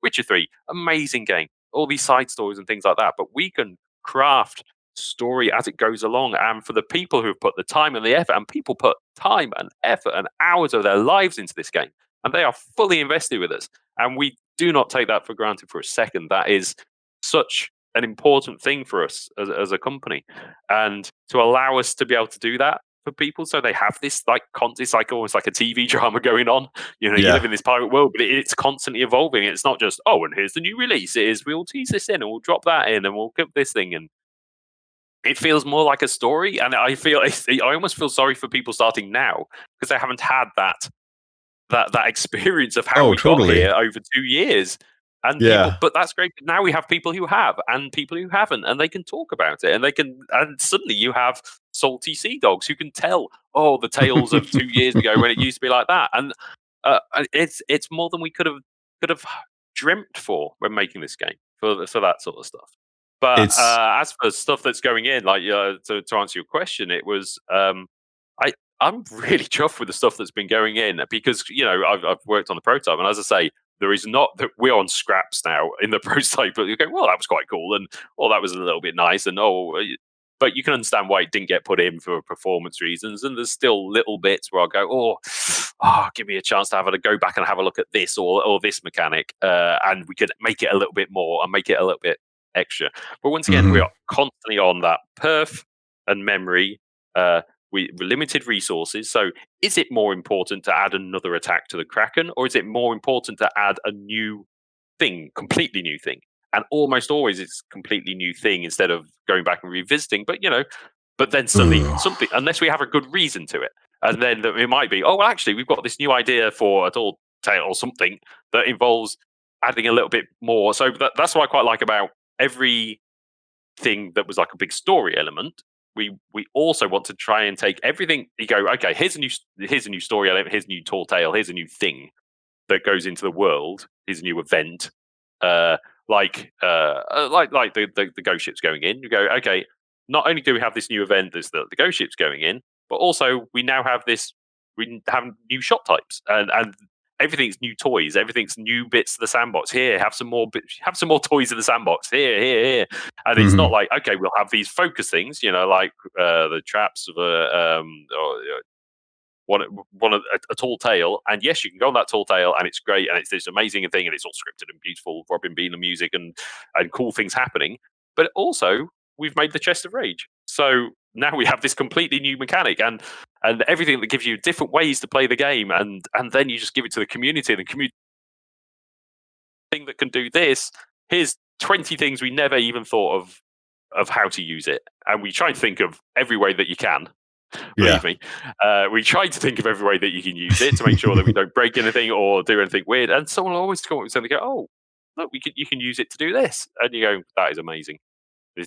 Witcher 3, amazing game. All these side stories and things like that. But we can craft story as it goes along. And for the people who have put the time and the effort, and people put time and effort and hours of their lives into this game, and they are fully invested with us. And we do not take that for granted for a second. That is such an important thing for us as a company. And to allow us to be able to do that for people, so they have this it's like almost like a TV drama going on. You live in this pirate world, but it's constantly evolving. It's not just, and here's the new release. It is, we'll tease this in and we'll drop that in and we'll get this thing, and it feels more like a story. And I almost feel sorry for people starting now because they haven't had that experience of how we got here over 2 years. And but that's great. Now we have people who have and people who haven't, and they can talk about it, and suddenly you have salty sea dogs who can tell the tales of 2 years ago when it used to be like that, and it's more than we could have dreamt for when making this game for that sort of stuff. But as for stuff that's going in, like to answer your question, it was I'm really chuffed with the stuff that's been going in, because I've worked on the prototype, and as I say, there is not that we're on scraps now in the prototype, but you go, well, that was quite cool, and that was a little bit nice, and but you can understand why it didn't get put in for performance reasons. And there's still little bits where I'll go, give me a chance to go back and have a look at this or this mechanic, and we could make it a little bit more and make it a little bit extra. But once again, we are constantly on that perf and memory. We limited resources. So is it more important to add another attack to the Kraken, or is it more important to add a new thing, completely new thing? And almost always it's completely new thing instead of going back and revisiting. But but then suddenly something, unless we have a good reason to it, and then it might be, actually we've got this new idea for a tall tale or something that involves adding a little bit more. So that's what I quite like about every thing that was like a big story element. We also want to try and take everything. You go, okay, here's a new story element, here's a new tall tale, here's a new thing that goes into the world, here's a new event. Like the ghost ships going in. You go, okay, not only do we have this new event, there's the ghost ships going in, but also we now have we have new shop types and everything's new toys, everything's new bits of the sandbox. Here, have some more toys in the sandbox. Here, and it's not like, okay, we'll have these focus things, like the traps of a tall tale, and yes, you can go on that tall tale, and it's great, and it's this amazing thing, and it's all scripted and beautiful, Robin Bean, the music, and cool things happening. But also, we've made the Chest of Rage, so now we have this completely new mechanic and everything that gives you different ways to play the game, and then you just give it to the community, and the community thing that can do this. Here's 20 things we never even thought of how to use it, and we try to think of every way that you can. Believe me, we try to think of every way that you can use it to make sure that we don't break anything or do anything weird. And someone will always come up with something and go, "Oh, look, you can use it to do this," and you go, "That is amazing." In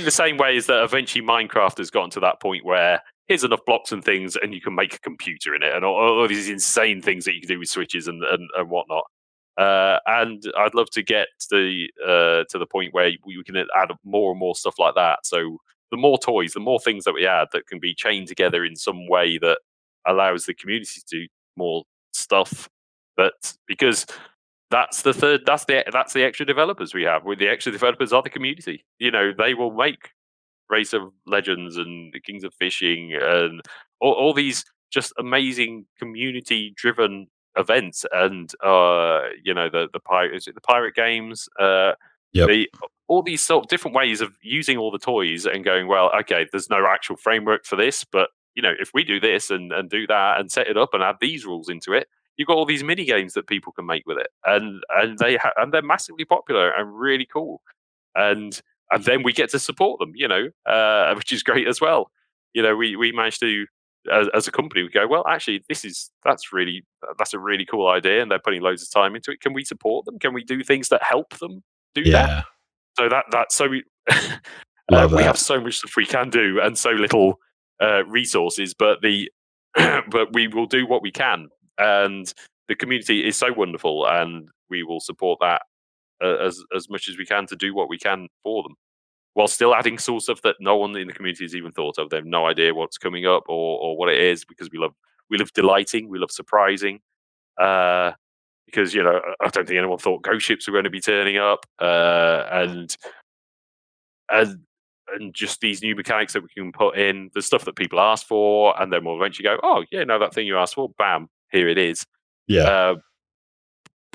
the same way as that eventually Minecraft has gotten to that point where here's enough blocks and things, and you can make a computer in it, and all these insane things that you can do with switches and whatnot. And I'd love to get to the point where we can add more and more stuff like that. So the more toys, the more things that we add that can be chained together in some way that allows the community to do more stuff. But because that's the extra developers we have. With the extra developers are the community. They will make Race of Legends and the Kings of Fishing and all these just amazing community-driven events. And the pirate games. All these sort of different ways of using all the toys and going, well, okay, there's no actual framework for this, but if we do this and do that and set it up and add these rules into it, you've got all these mini games that people can make with it, and they're massively popular and really cool, and then we get to support them, which is great as well. We managed to, as a company, we go, well, actually, that's a really cool idea, and they're putting loads of time into it. Can we support them? Can we do things that help them do that? So we have so much stuff we can do and so little resources, but but we will do what we can. And the community is so wonderful, and we will support that as much as we can to do what we can for them, while still adding stuff that no one in the community has even thought of. They have no idea what's coming up or what it is, because we love delighting, we love surprising. Because I don't think anyone thought ghost ships were going to be turning up, and just these new mechanics that we can put in, the stuff that people ask for, and then we'll eventually go, oh yeah, no, that thing you asked for, bam, here it is. But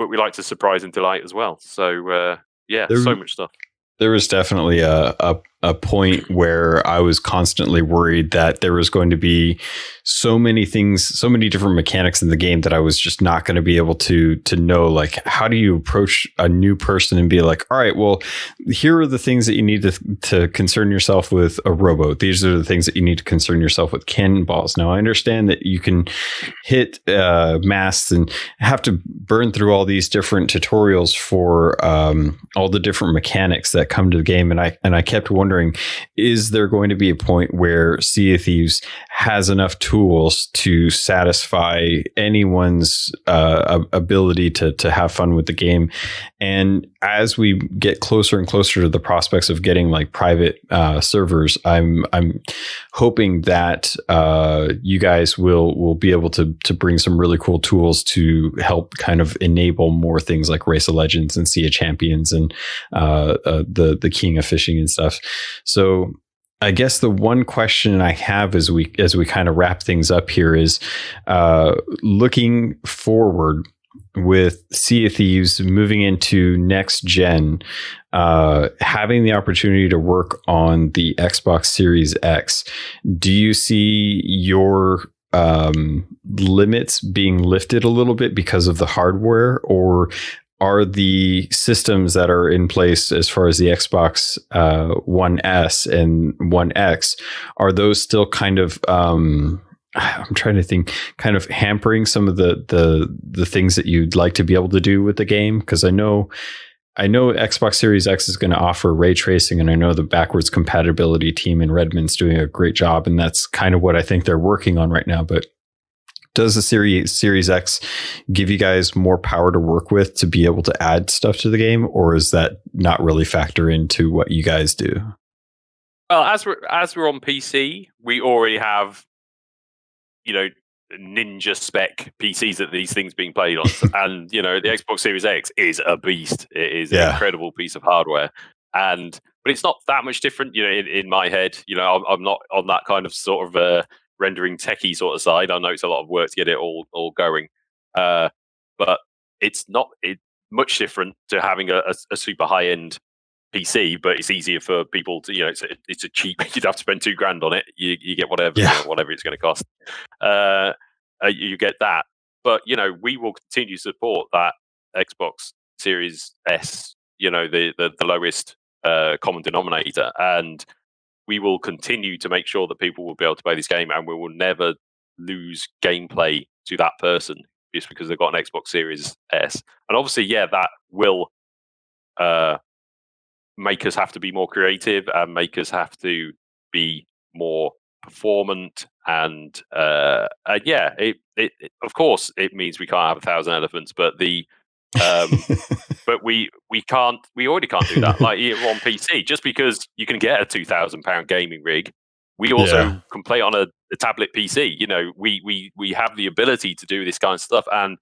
we like to surprise and delight as well. So so much stuff. There was definitely a point where I was constantly worried that there was going to be so many things, so many different mechanics in the game that I was just not going to be able to know, like, how do you approach a new person and be like, all right, well, here are the things that you need to concern yourself with a rowboat. These are the things that you need to concern yourself with cannonballs. Now, I understand that you can hit masts and have to burn through all these different tutorials for all the different mechanics that come to the game. And I kept wondering, wondering, is there going to be a point where Sea of Thieves has enough tools to satisfy anyone's ability to have fun with the game? And as we get closer and closer to the prospects of getting like private servers, I'm hoping that you guys will be able to bring some really cool tools to help kind of enable more things like Race of Legends and Sea of Champions and the King of Fishing and stuff. So I guess the one question I have as we kind of wrap things up here is looking forward with Sea of Thieves moving into next gen, having the opportunity to work on the Xbox Series X. Do you see your limits being lifted a little bit because of the hardware, or are the systems that are in place as far as the Xbox One S and One X, are those still kind of I'm trying to think, kind of hampering some of the things that you'd like to be able to do with the game? Because I know Xbox Series X is going to offer ray tracing, and I know the backwards compatibility team in Redmond's doing a great job, and that's kind of what I think they're working on right now. But does the Series X give you guys more power to work with to be able to add stuff to the game, or is that not really factor into what you guys do? Well, as we're on PC, we already have, ninja spec PCs that these things being played on, and the Xbox Series X is a beast. It is an incredible piece of hardware, but it's not that much different. In my head, I'm not on that kind of sort of rendering techie sort of side. I know it's a lot of work to get it all going, but it's not much different to having a super high end PC. But it's easier for people to, it's a cheap. You'd have to spend $2,000 on it. You get whatever whatever it's going to cost. You get that, but we will continue to support that Xbox Series S. The lowest common denominator, and we will continue to make sure that people will be able to play this game, and we will never lose gameplay to that person just because they've got an Xbox Series S. And obviously, that will make us have to be more creative and make us have to be more performant. And it of course it means we can't have 1,000 elephants, but but we already can't do that. Like on PC, just because you can get a £2,000 gaming rig, we also can play on a tablet PC. We have the ability to do this kind of stuff, and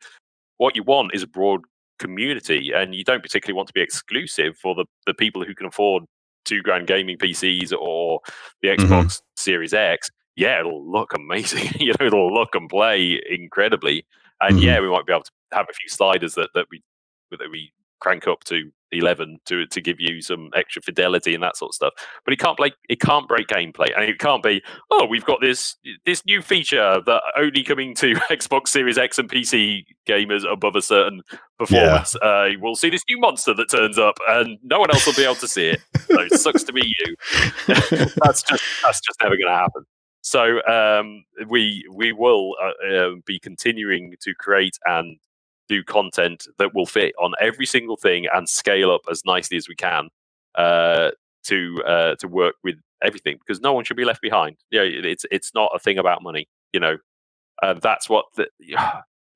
what you want is a broad community, and you don't particularly want to be exclusive for the people who can afford $2,000 gaming PCs or the Xbox Series X. It'll look amazing. It'll look and play incredibly, and we might be able to have a few sliders that we crank up to 11 to give you some extra fidelity and that sort of stuff. But it can't break gameplay, and it can't be, we've got this new feature that only coming to Xbox Series X and PC gamers above a certain performance. We'll see this new monster that turns up, and no one else will be able to see it. So it sucks to be you. That's just never going to happen. So we will be continuing to create and do content that will fit on every single thing and scale up as nicely as we can to work with everything, because no one should be left behind. It's not a thing about money. That's what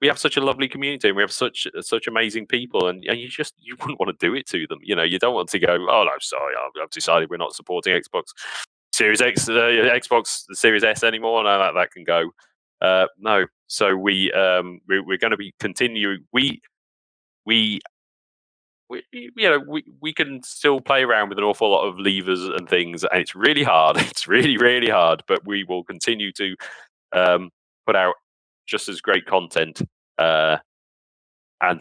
we have such a lovely community, and we have such amazing people, and you wouldn't want to do it to them. You don't want to go, oh no, sorry, I've decided we're not supporting Xbox Series X, Xbox Series S anymore. No, that can go. No, so we're going to be continue. We can still play around with an awful lot of levers and things, and it's really hard. It's really, really hard, but we will continue to put out just as great content and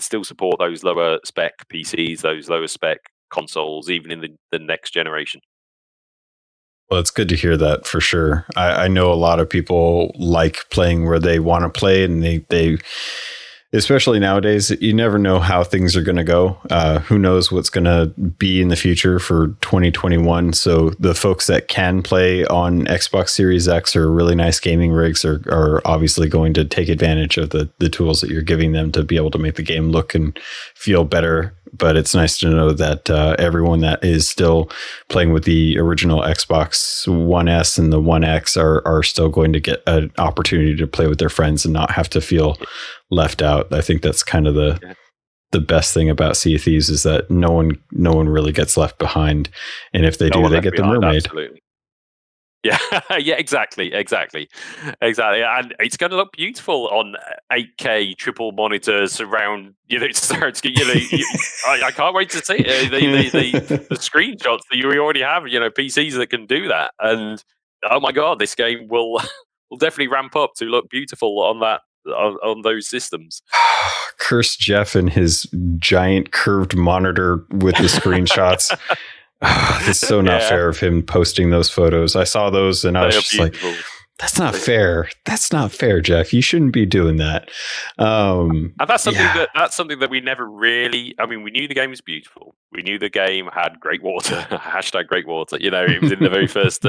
still support those lower spec PCs, those lower spec consoles, even in the next generation. Well, it's good to hear that for sure. I know a lot of people like playing where they want to play, and they especially nowadays, you never know how things are going to go. Who knows what's going to be in the future for 2021. So the folks that can play on Xbox Series X or really nice gaming rigs are obviously going to take advantage of the tools that you're giving them to be able to make the game look and feel better. But it's nice to know that everyone that is still playing with the original Xbox One S and the One X are still going to get an opportunity to play with their friends and not have to feel left out. I think that's kind of the best thing about Sea of Thieves is that no one really gets left behind, and if they do, they get the mermaid. Absolutely. Yeah, yeah, exactly, and it's going to look beautiful on 8K triple monitor surround. I can't wait to see the screenshots that you already have. PCs that can do that, and oh my god, this game will definitely ramp up to look beautiful on that. On those systems. Curse Jeff and his giant curved monitor with the screenshots. It's so not fair of him posting those photos. I saw those and I was just beautiful. Like, that's not fair. That's not fair, Jeff. You shouldn't be doing that. And that's something that we never really. I mean, we knew the game was beautiful. We knew the game had great water. # great water. It was in the very first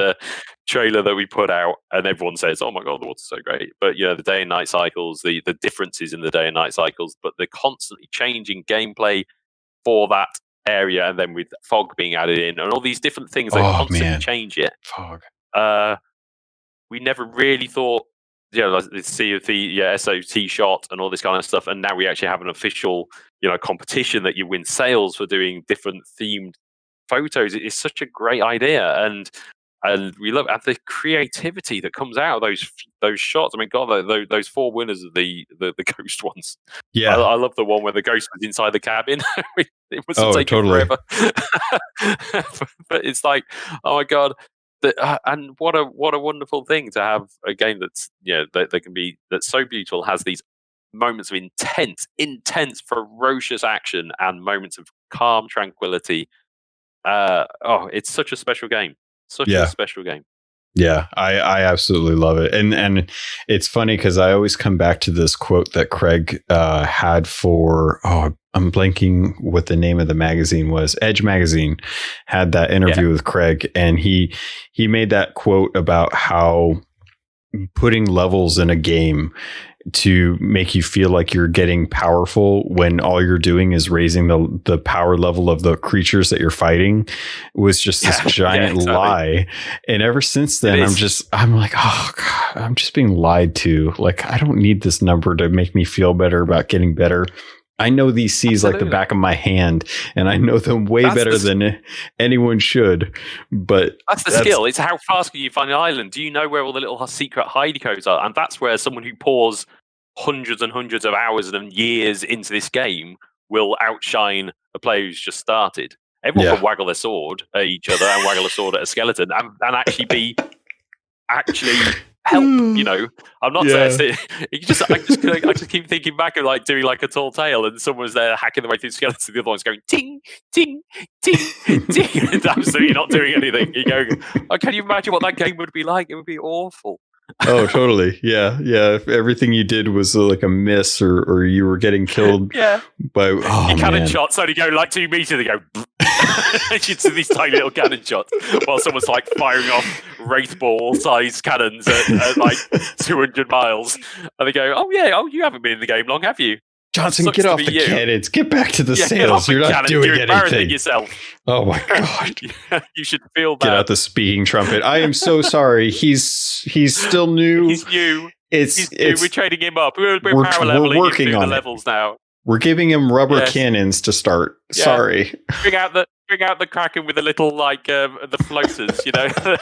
trailer that we put out, and everyone says, "Oh my god, the water's so great." But the day and night cycles, the differences in the day and night cycles, but the constantly changing gameplay for that area, and then with fog being added in, and all these different things that constantly change it. Fog. We never really thought, like the Sea of Thieves, SOT shot and all this kind of stuff. And now we actually have an official, competition that you win sales for doing different themed photos. It is such a great idea, and we love at the creativity that comes out of those shots. I mean, God, those 4 winners of the ghost ones. Yeah, I love the one where the ghost was inside the cabin. It was taking forever, but it's like, oh my god. And what a wonderful thing to have a game that's that can be that's so beautiful, has these moments of intense ferocious action and moments of calm tranquility. It's such a special game. A special game. Yeah, I absolutely love it. And it's funny because I always come back to this quote that Craig had for, I'm blanking what the name of the magazine was. Edge Magazine had that interview with Craig, and he made that quote about how putting levels in a game to make you feel like you're getting powerful when all you're doing is raising the power level of the creatures that you're fighting was just this giant lie. And ever since then, I'm like, oh God, I'm just being lied to. Like, I don't need this number to make me feel better about getting better. I know these seas like the back of my hand, and I know them way better than anyone should. But that's the skill. It's how fast can you find an island? Do you know where all the little secret hidey codes are? And that's where someone who pours hundreds and hundreds of hours and years into this game will outshine a player who's just started. Everyone can waggle their sword at each other and waggle a sword at a skeleton and actually help. I'm not saying I just keep thinking back of like doing like a tall tale, and someone's there hacking the way through the skeleton, the other one's going ting ting ting ting. It's absolutely not doing anything. You go, can you imagine what that game would be like? It would be awful. Oh, totally. Yeah. If everything you did was like a miss or you were getting killed by your cannon shots only go like 2 meters. They go. You see these tiny little cannon shots while someone's like firing off wraith ball sized cannons at like 200 miles, and they go, you haven't been in the game long, have you? Johnson, get off the cannons. Get back to the sails. You're not doing anything yourself. Oh my god! You should feel bad. Get out the speaking trumpet. I am so sorry. He's still new. He's new. He's new. We're trading him up. We're power leveling working on the levels now. We're giving him rubber cannons to start. Yeah. Sorry. Bring out the Kraken with the little the floaters,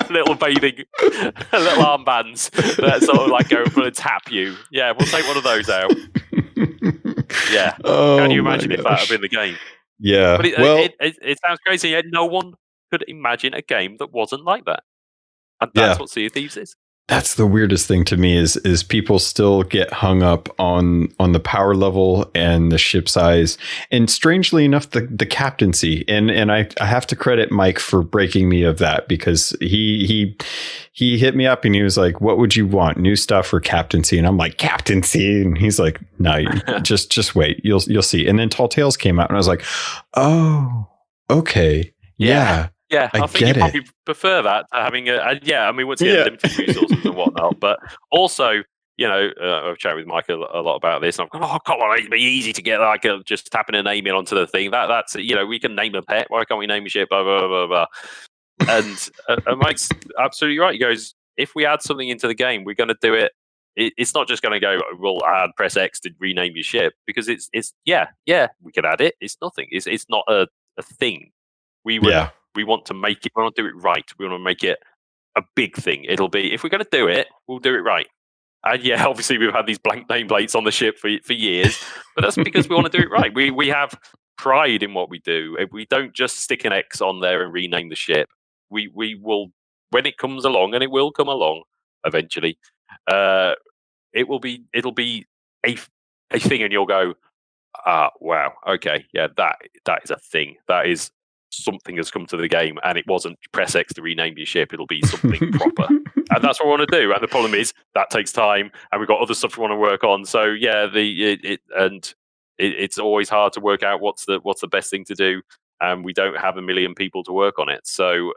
little bathing, little armbands that sort of like go and tap you. Yeah, we'll take one of those out. Yeah. Can you imagine if that had been the game? Yeah. But it sounds crazy. Yet no one could imagine a game that wasn't like that. And that's what Sea of Thieves is. That's the weirdest thing to me is people still get hung up on the power level and the ship size, and strangely enough, the captaincy. And I have to credit Mike for breaking me of that, because he hit me up and he was like, "What would you want, new stuff or captaincy?" And I'm like, "Captaincy," and he's like, "No, just wait, you'll see." And then Tall Tales came out, and I was like, "Oh, okay, yeah." Yeah, I think you probably prefer that to having I mean, once again, limited resources and whatnot, but also, I've chatted with Mike a lot about this, and I'm going, come on, it'd be easy to get just tapping a name in onto the thing. That's we can name a pet. Why can't we name a ship? Blah blah blah blah. And Mike's absolutely right. He goes, if we add something into the game, we're going to do it. It's not just going to go, we'll press X to rename your ship, because it's we could add it. It's nothing. It's not a thing. We want to make it. We want to do it right. We want to make it a big thing. It'll be, if we're going to do it, we'll do it right. And yeah, obviously we've had these blank nameplates on the ship for years, but that's because we want to do it right. We have pride in what we do. If we don't just stick an X on there and rename the ship, we will, when it comes along, and it will come along eventually, it'll be a thing, and you'll go, wow, okay, yeah, that is a thing. That is something has come to the game, and it wasn't press X to rename your ship. It'll be something proper, and that's what we want to do. And the problem is that takes time, and we've got other stuff we want to work on. So yeah, it's always hard to work out what's the best thing to do, and we don't have a million people to work on it. So,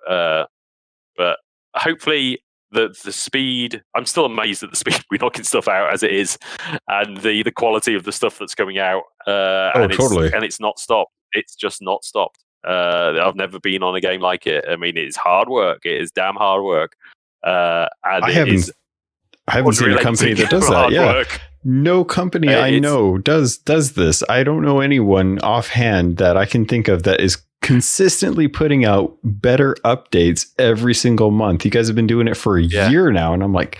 but hopefully the speed. I'm still amazed at the speed we're knocking stuff out as it is, and the quality of the stuff that's coming out. Totally. And it's not stopped. It's just not stopped. I've never been on a game like it. I mean, it's hard work. It is damn hard work. And I haven't seen a company that does that. Yeah, work. No company I know does this. I don't know anyone offhand that I can think of that is consistently putting out better updates every single month. You guys have been doing it for a year now, and I'm like,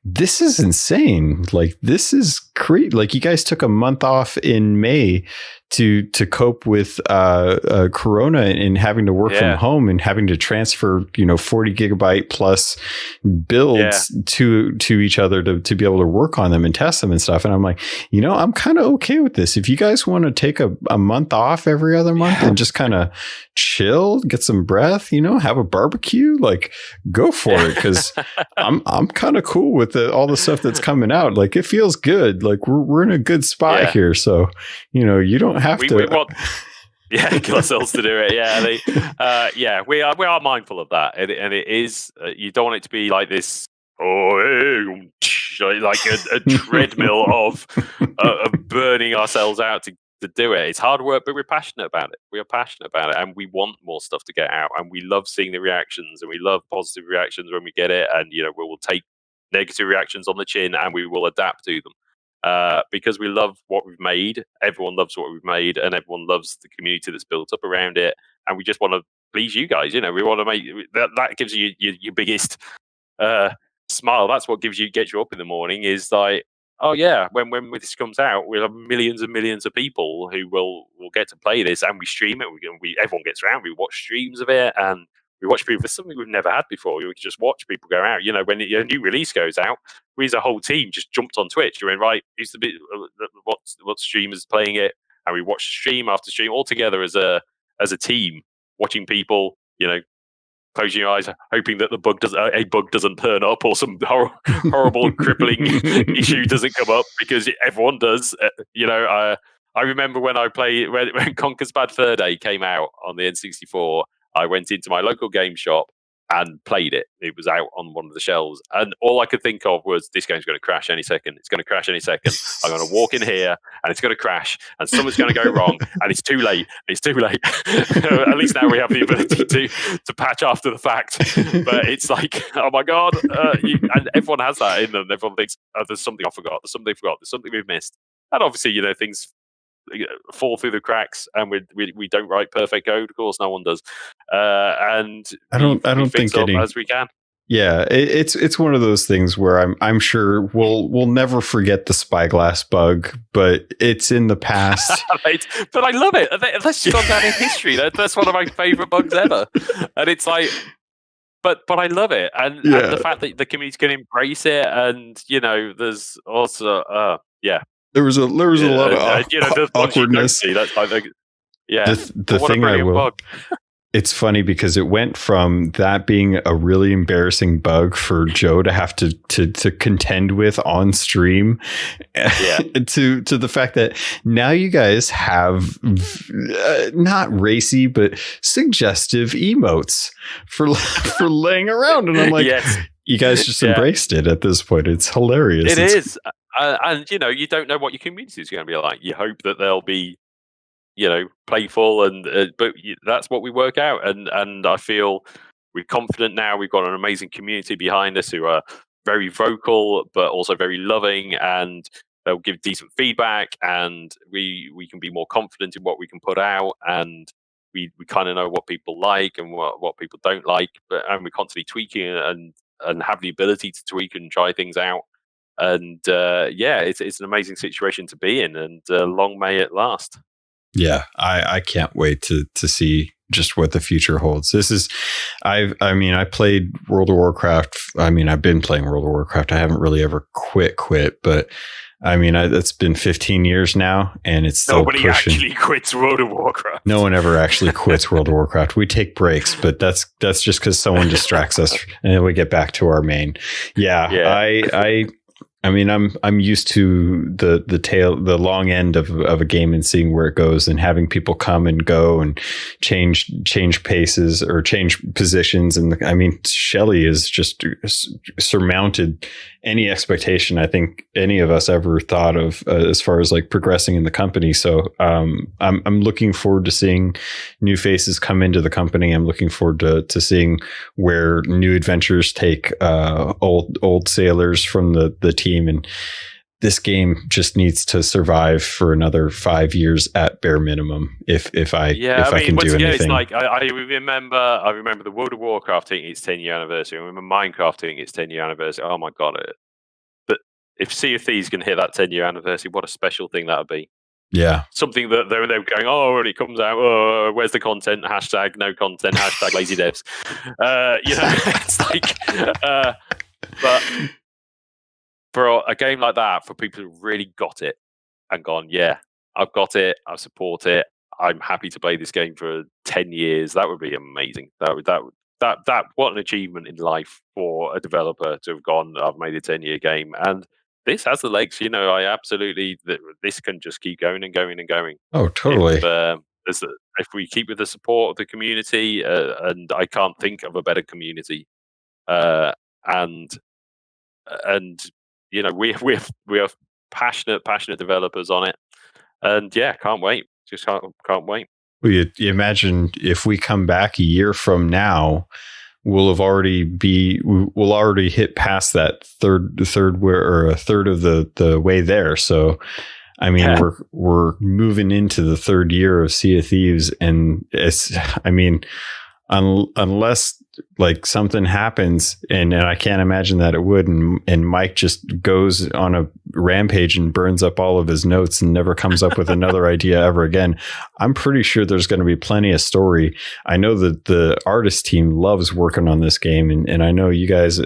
this is insane. Like, this is crazy. Like, you guys took a month off in May to cope with Corona and having to work from home and having to transfer 40 gigabyte plus builds to each other to be able to work on them and test them and stuff. And I'm like, I'm kind of okay with this. If you guys want to take a month off every other month and just kind of chill, get some breath, have a barbecue, like, go for it, because I'm kind of cool with all the stuff that's coming out. Like, it feels good. Like, we're in a good spot here. So you don't have to. We want, kill ourselves to do it. We are mindful of that, and it is. You don't want it to be like this. Like a treadmill of burning ourselves out to do it. It's hard work, but we're passionate about it. We are passionate about it, and we want more stuff to get out. And we love seeing the reactions, and we love positive reactions when we get it. And we will take negative reactions on the chin, and we will adapt to them. Because we love what we've made. Everyone loves what we've made, and everyone loves the community that's built up around it. And we just want to please you guys. We want to make that gives you your biggest smile. That's what gets you up in the morning. Is like, oh yeah, when this comes out, we'll have millions and millions of people who will get to play this, and we stream it. Everyone gets around. We watch streams of it, and we watch people. It's something we've never had before. We can just watch people go out. When a new release goes out, we as a whole team just jumped on Twitch. We went, right, who's the bit, what streamers playing it, and we watched stream after stream all together as a team, watching people. Closing your eyes, hoping that a bug doesn't turn up, or some horrible crippling issue doesn't come up, because everyone does. I remember when when Conker's Bad Fur Day came out on the N64. I went into my local game shop and played it. It was out on one of the shelves, and all I could think of was, this game's going to crash any second. It's going to crash any second. I'm going to walk in here and it's going to crash, and something's going to go wrong, and it's too late. It's too late. At least now we have the ability to patch after the fact. But it's like, oh my god, and everyone has that in them. Everyone thinks, oh, there's something I forgot. There's something we've missed. And obviously, things fall through the cracks, and we don't write perfect code. Of course, no one does. And I don't think as we can. Yeah, it's one of those things where I'm sure we'll never forget the spyglass bug, but it's in the past. But I love it. That's just gone down in history. That's one of my favorite bugs ever. And it's like, but I love it, and the fact that the community can embrace it, and there's also there was a lot of awkwardness. That's like the thing I will. Bug. It's funny because it went from that being a really embarrassing bug for Joe to have to contend with on stream to the fact that now you guys have not racy, but suggestive emotes for laying around. And I'm like, you guys just embraced it at this point. It's hilarious. It is. And, you don't know what your community is going to be like. You hope that they'll be playful, and but that's what we work out, and I feel we're confident now. We've got an amazing community behind us who are very vocal but also very loving, and they'll give decent feedback, and we can be more confident in what we can put out, and we kind of know what people like and what people don't like, and we're constantly tweaking and have the ability to tweak and try things out, and it's an amazing situation to be in, and long may it last. Yeah, I can't wait to see just what the future holds. This is, I played World of Warcraft. I've been playing World of Warcraft. I haven't really ever quit, but it's been 15 years now, and it's still nobody actually quits World of Warcraft. No one ever actually quits World of Warcraft. We take breaks, but that's just because someone distracts us, and then we get back to our main. I'm used to the long end of a game and seeing where it goes, and having people come and go and change paces or change positions. And Shelly has just surmounted any expectation I think any of us ever thought of as far as like progressing in the company. So I'm looking forward to seeing new faces come into the company. I'm looking forward to seeing where new adventures take old sailors from the team. And this game just needs to survive for another 5 years at bare minimum. If I can do anything. It's like I remember the World of Warcraft hitting its 10-year anniversary. I remember Minecraft hitting its 10-year anniversary. Oh my god! But if Sea of Thieves can hit that 10-year anniversary, what a special thing that would be. Yeah, something that they were going, oh, when it comes out, oh, where's the content? Hashtag no content. Hashtag lazy devs. It's like, but for a game like that, for people who really got it and gone, yeah, I've got it, I support it, I'm happy to play this game for 10 years, that would be amazing. That what an achievement in life for a developer to have gone, I've made a 10-year game, and this has the legs. I absolutely, this can just keep going and going and going. Oh, totally. If we keep with the support of the community, and I can't think of a better community, and we are passionate developers on it, and can't wait. Just can't wait. Well, you imagine if we come back a year from now, we'll already hit past that third or a third of the way there. So, we're moving into the third year of Sea of Thieves, and it's, unless like something happens, and I can't imagine that it would, and Mike just goes on a rampage and burns up all of his notes and never comes up with another idea ever again, I'm pretty sure there's going to be plenty of story. I know that the artist team loves working on this game, and I know you guys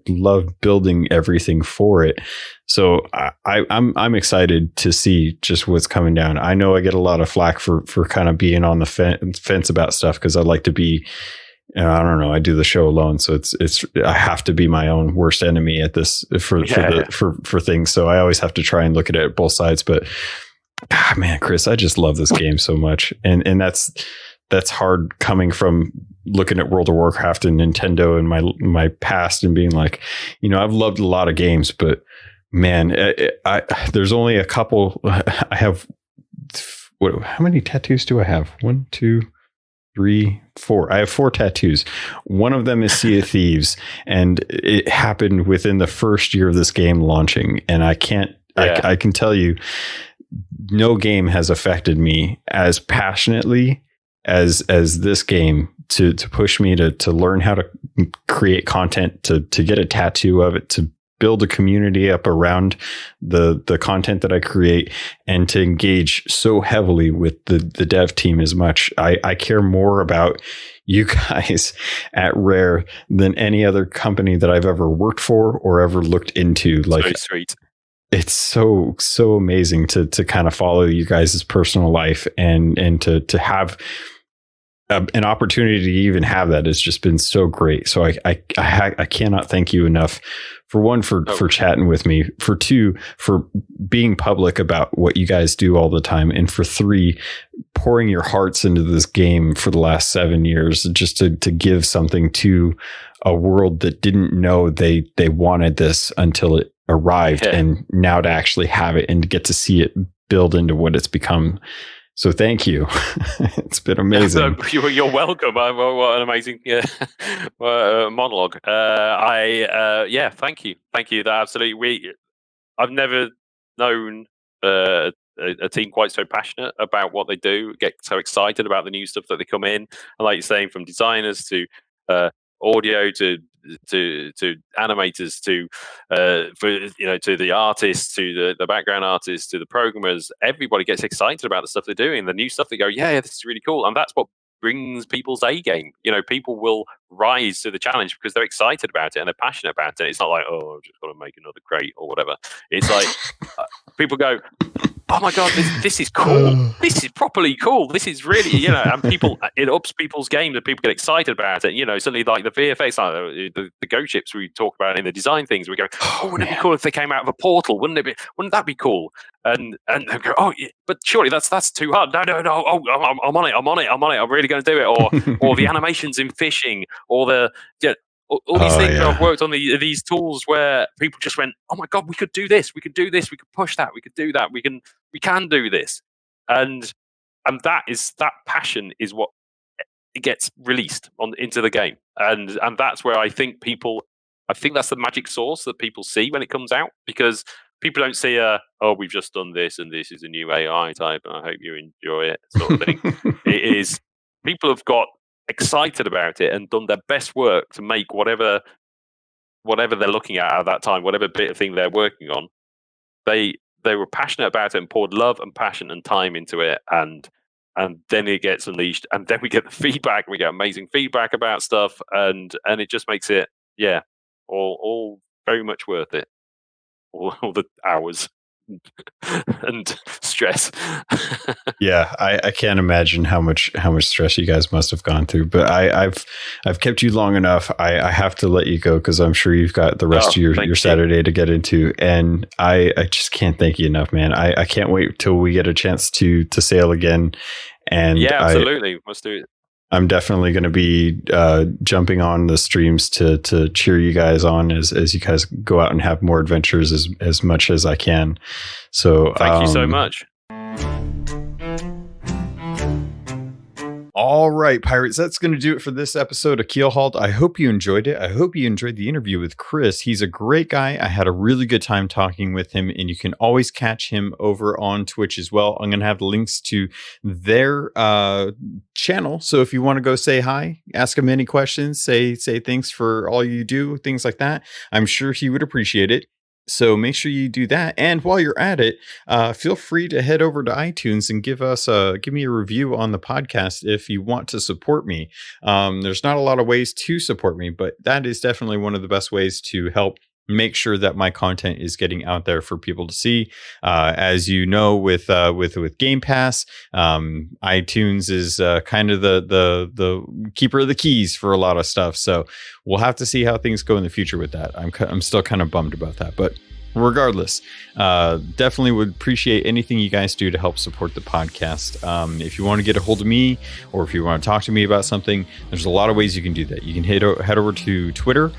love building everything for it. So I'm excited to see just what's coming down. I know I get a lot of flack for kind of being on the fence about stuff, because I like to be, I don't know, I do the show alone, so it's I have to be my own worst enemy at this for things. So I always have to try and look at it at both sides. But man, Chris, I just love this game so much, and that's hard coming from looking at World of Warcraft and Nintendo and my past and being like, I've loved a lot of games, but man, there's only a couple. I have how many tattoos do I have? 1, 2, 3, 4. I have 4 tattoos. One of them is Sea of Thieves, and it happened within the first year of this game launching. And I can tell you, no game has affected me as passionately as this game to push me to learn how to create content, to get a tattoo of it, to build a community up around the content that I create and to engage so heavily with the dev team as much. I care more about you guys at Rare than any other company that I've ever worked for or ever looked into. Like, so sweet. It's so amazing to kind of follow you guys' personal life and to have an opportunity to even have that has just been so great. So I cannot thank you enough, for one, for chatting with me, for two, for being public about what you guys do all the time, and for three, pouring your hearts into this game for the last 7 years, just to give something to a world that didn't know they wanted this until it arrived, and now to actually have it and to get to see it build into what it's become. So thank you. It's been amazing. You're welcome. What an amazing monologue. Thank you. Thank you. That absolutely. I've never known a team quite so passionate about what they do, get so excited about the new stuff that they come in. And like you're saying, from designers to audio to animators to to the artists, to the background artists, to the programmers, everybody gets excited about the stuff they're doing, the new stuff. They go, yeah, this is really cool, and that's what brings people's A game. People will rise to the challenge because they're excited about it and they're passionate about it. It's not like, oh, I've just got to make another crate or whatever. It's like people go, oh my god, this is cool. This is properly cool. This is really, and it ups people's game and people get excited about it. Suddenly, like the VFX, like the Go ships we talk about in the design things, we go, oh, wouldn't it be cool if they came out of a portal? Wouldn't that be cool? And they go, oh, yeah, but surely that's too hard. No. Oh, I'm on it. I'm really going to do it. Or the animations in fishing, or all these things that I've worked on, these tools where people just went, oh my god, we could do this, we could push that, we could do that, we can do this, and that passion is what it gets released into the game, and that's where I think that's the magic sauce that people see when it comes out, because people don't see we've just done this and this is a new AI type and I hope you enjoy it sort of thing. It is, people have got excited about it and done their best work to make whatever they're looking at that time, whatever bit of thing they're working on, they were passionate about it and poured love and passion and time into it, and then it gets unleashed, and then we get the feedback. We get amazing feedback about stuff, and it just makes it all very much worth it. All the hours and stress. Yeah, I can't imagine how much stress you guys must have gone through. But I've kept you long enough. I have to let you go because I'm sure you've got the rest of your Saturday to get into. And I just can't thank you enough, man. I can't wait till we get a chance to sail again. And yeah, absolutely, let's do it. I'm definitely going to be jumping on the streams to cheer you guys on as you guys go out and have more adventures as much as I can. So thank you so much. All right, Pirates, that's going to do it for this episode of Keelhauled. I hope you enjoyed it. I hope you enjoyed the interview with Chris. He's a great guy. I had a really good time talking with him, and you can always catch him over on Twitch as well. I'm going to have links to their channel. So if you want to go say hi, ask him any questions, say thanks for all you do, things like that, I'm sure he would appreciate it. So make sure you do that. And while you're at it, feel free to head over to iTunes and give me a review on the podcast if you want to support me. There's not a lot of ways to support me, but that is definitely one of the best ways to help make sure that my content is getting out there for people to see. As you know, with Game Pass, iTunes is kind of the keeper of the keys for a lot of stuff. So we'll have to see how things go in the future with that. I'm still kind of bummed about that, but regardless, definitely would appreciate anything you guys do to help support the podcast. If you want to get a hold of me, or if you want to talk to me about something, there's a lot of ways you can do that. You can head over to Twitter,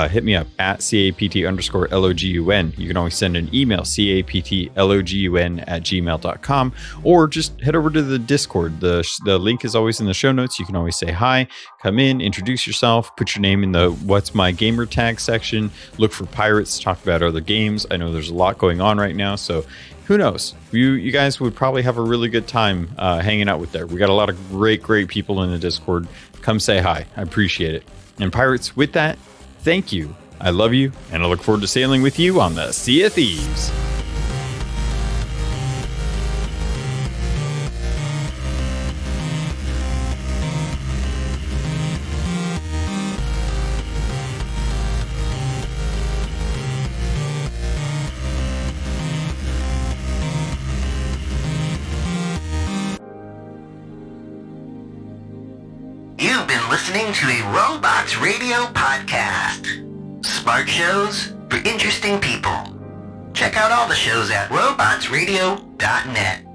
hit me up at CAPT_LOGUN. You can always send an email, CAPTLOGUN@gmail.com, or just head over to the Discord. The link is always in the show notes. You can always say hi, come in, introduce yourself, put your name in the What's My Gamertag section, look for Pirates, talk about other games. I know there's a lot going on right now, so who knows? You guys would probably have a really good time hanging out with there. We got a lot of great people in the Discord. Come say hi. I appreciate it. And Pirates, with that, thank you I love you, and I look forward to sailing with you on the Sea of Thieves. You've been listening to a Robots Radio podcast. Smart shows for interesting people. Check out all the shows at robotsradio.net.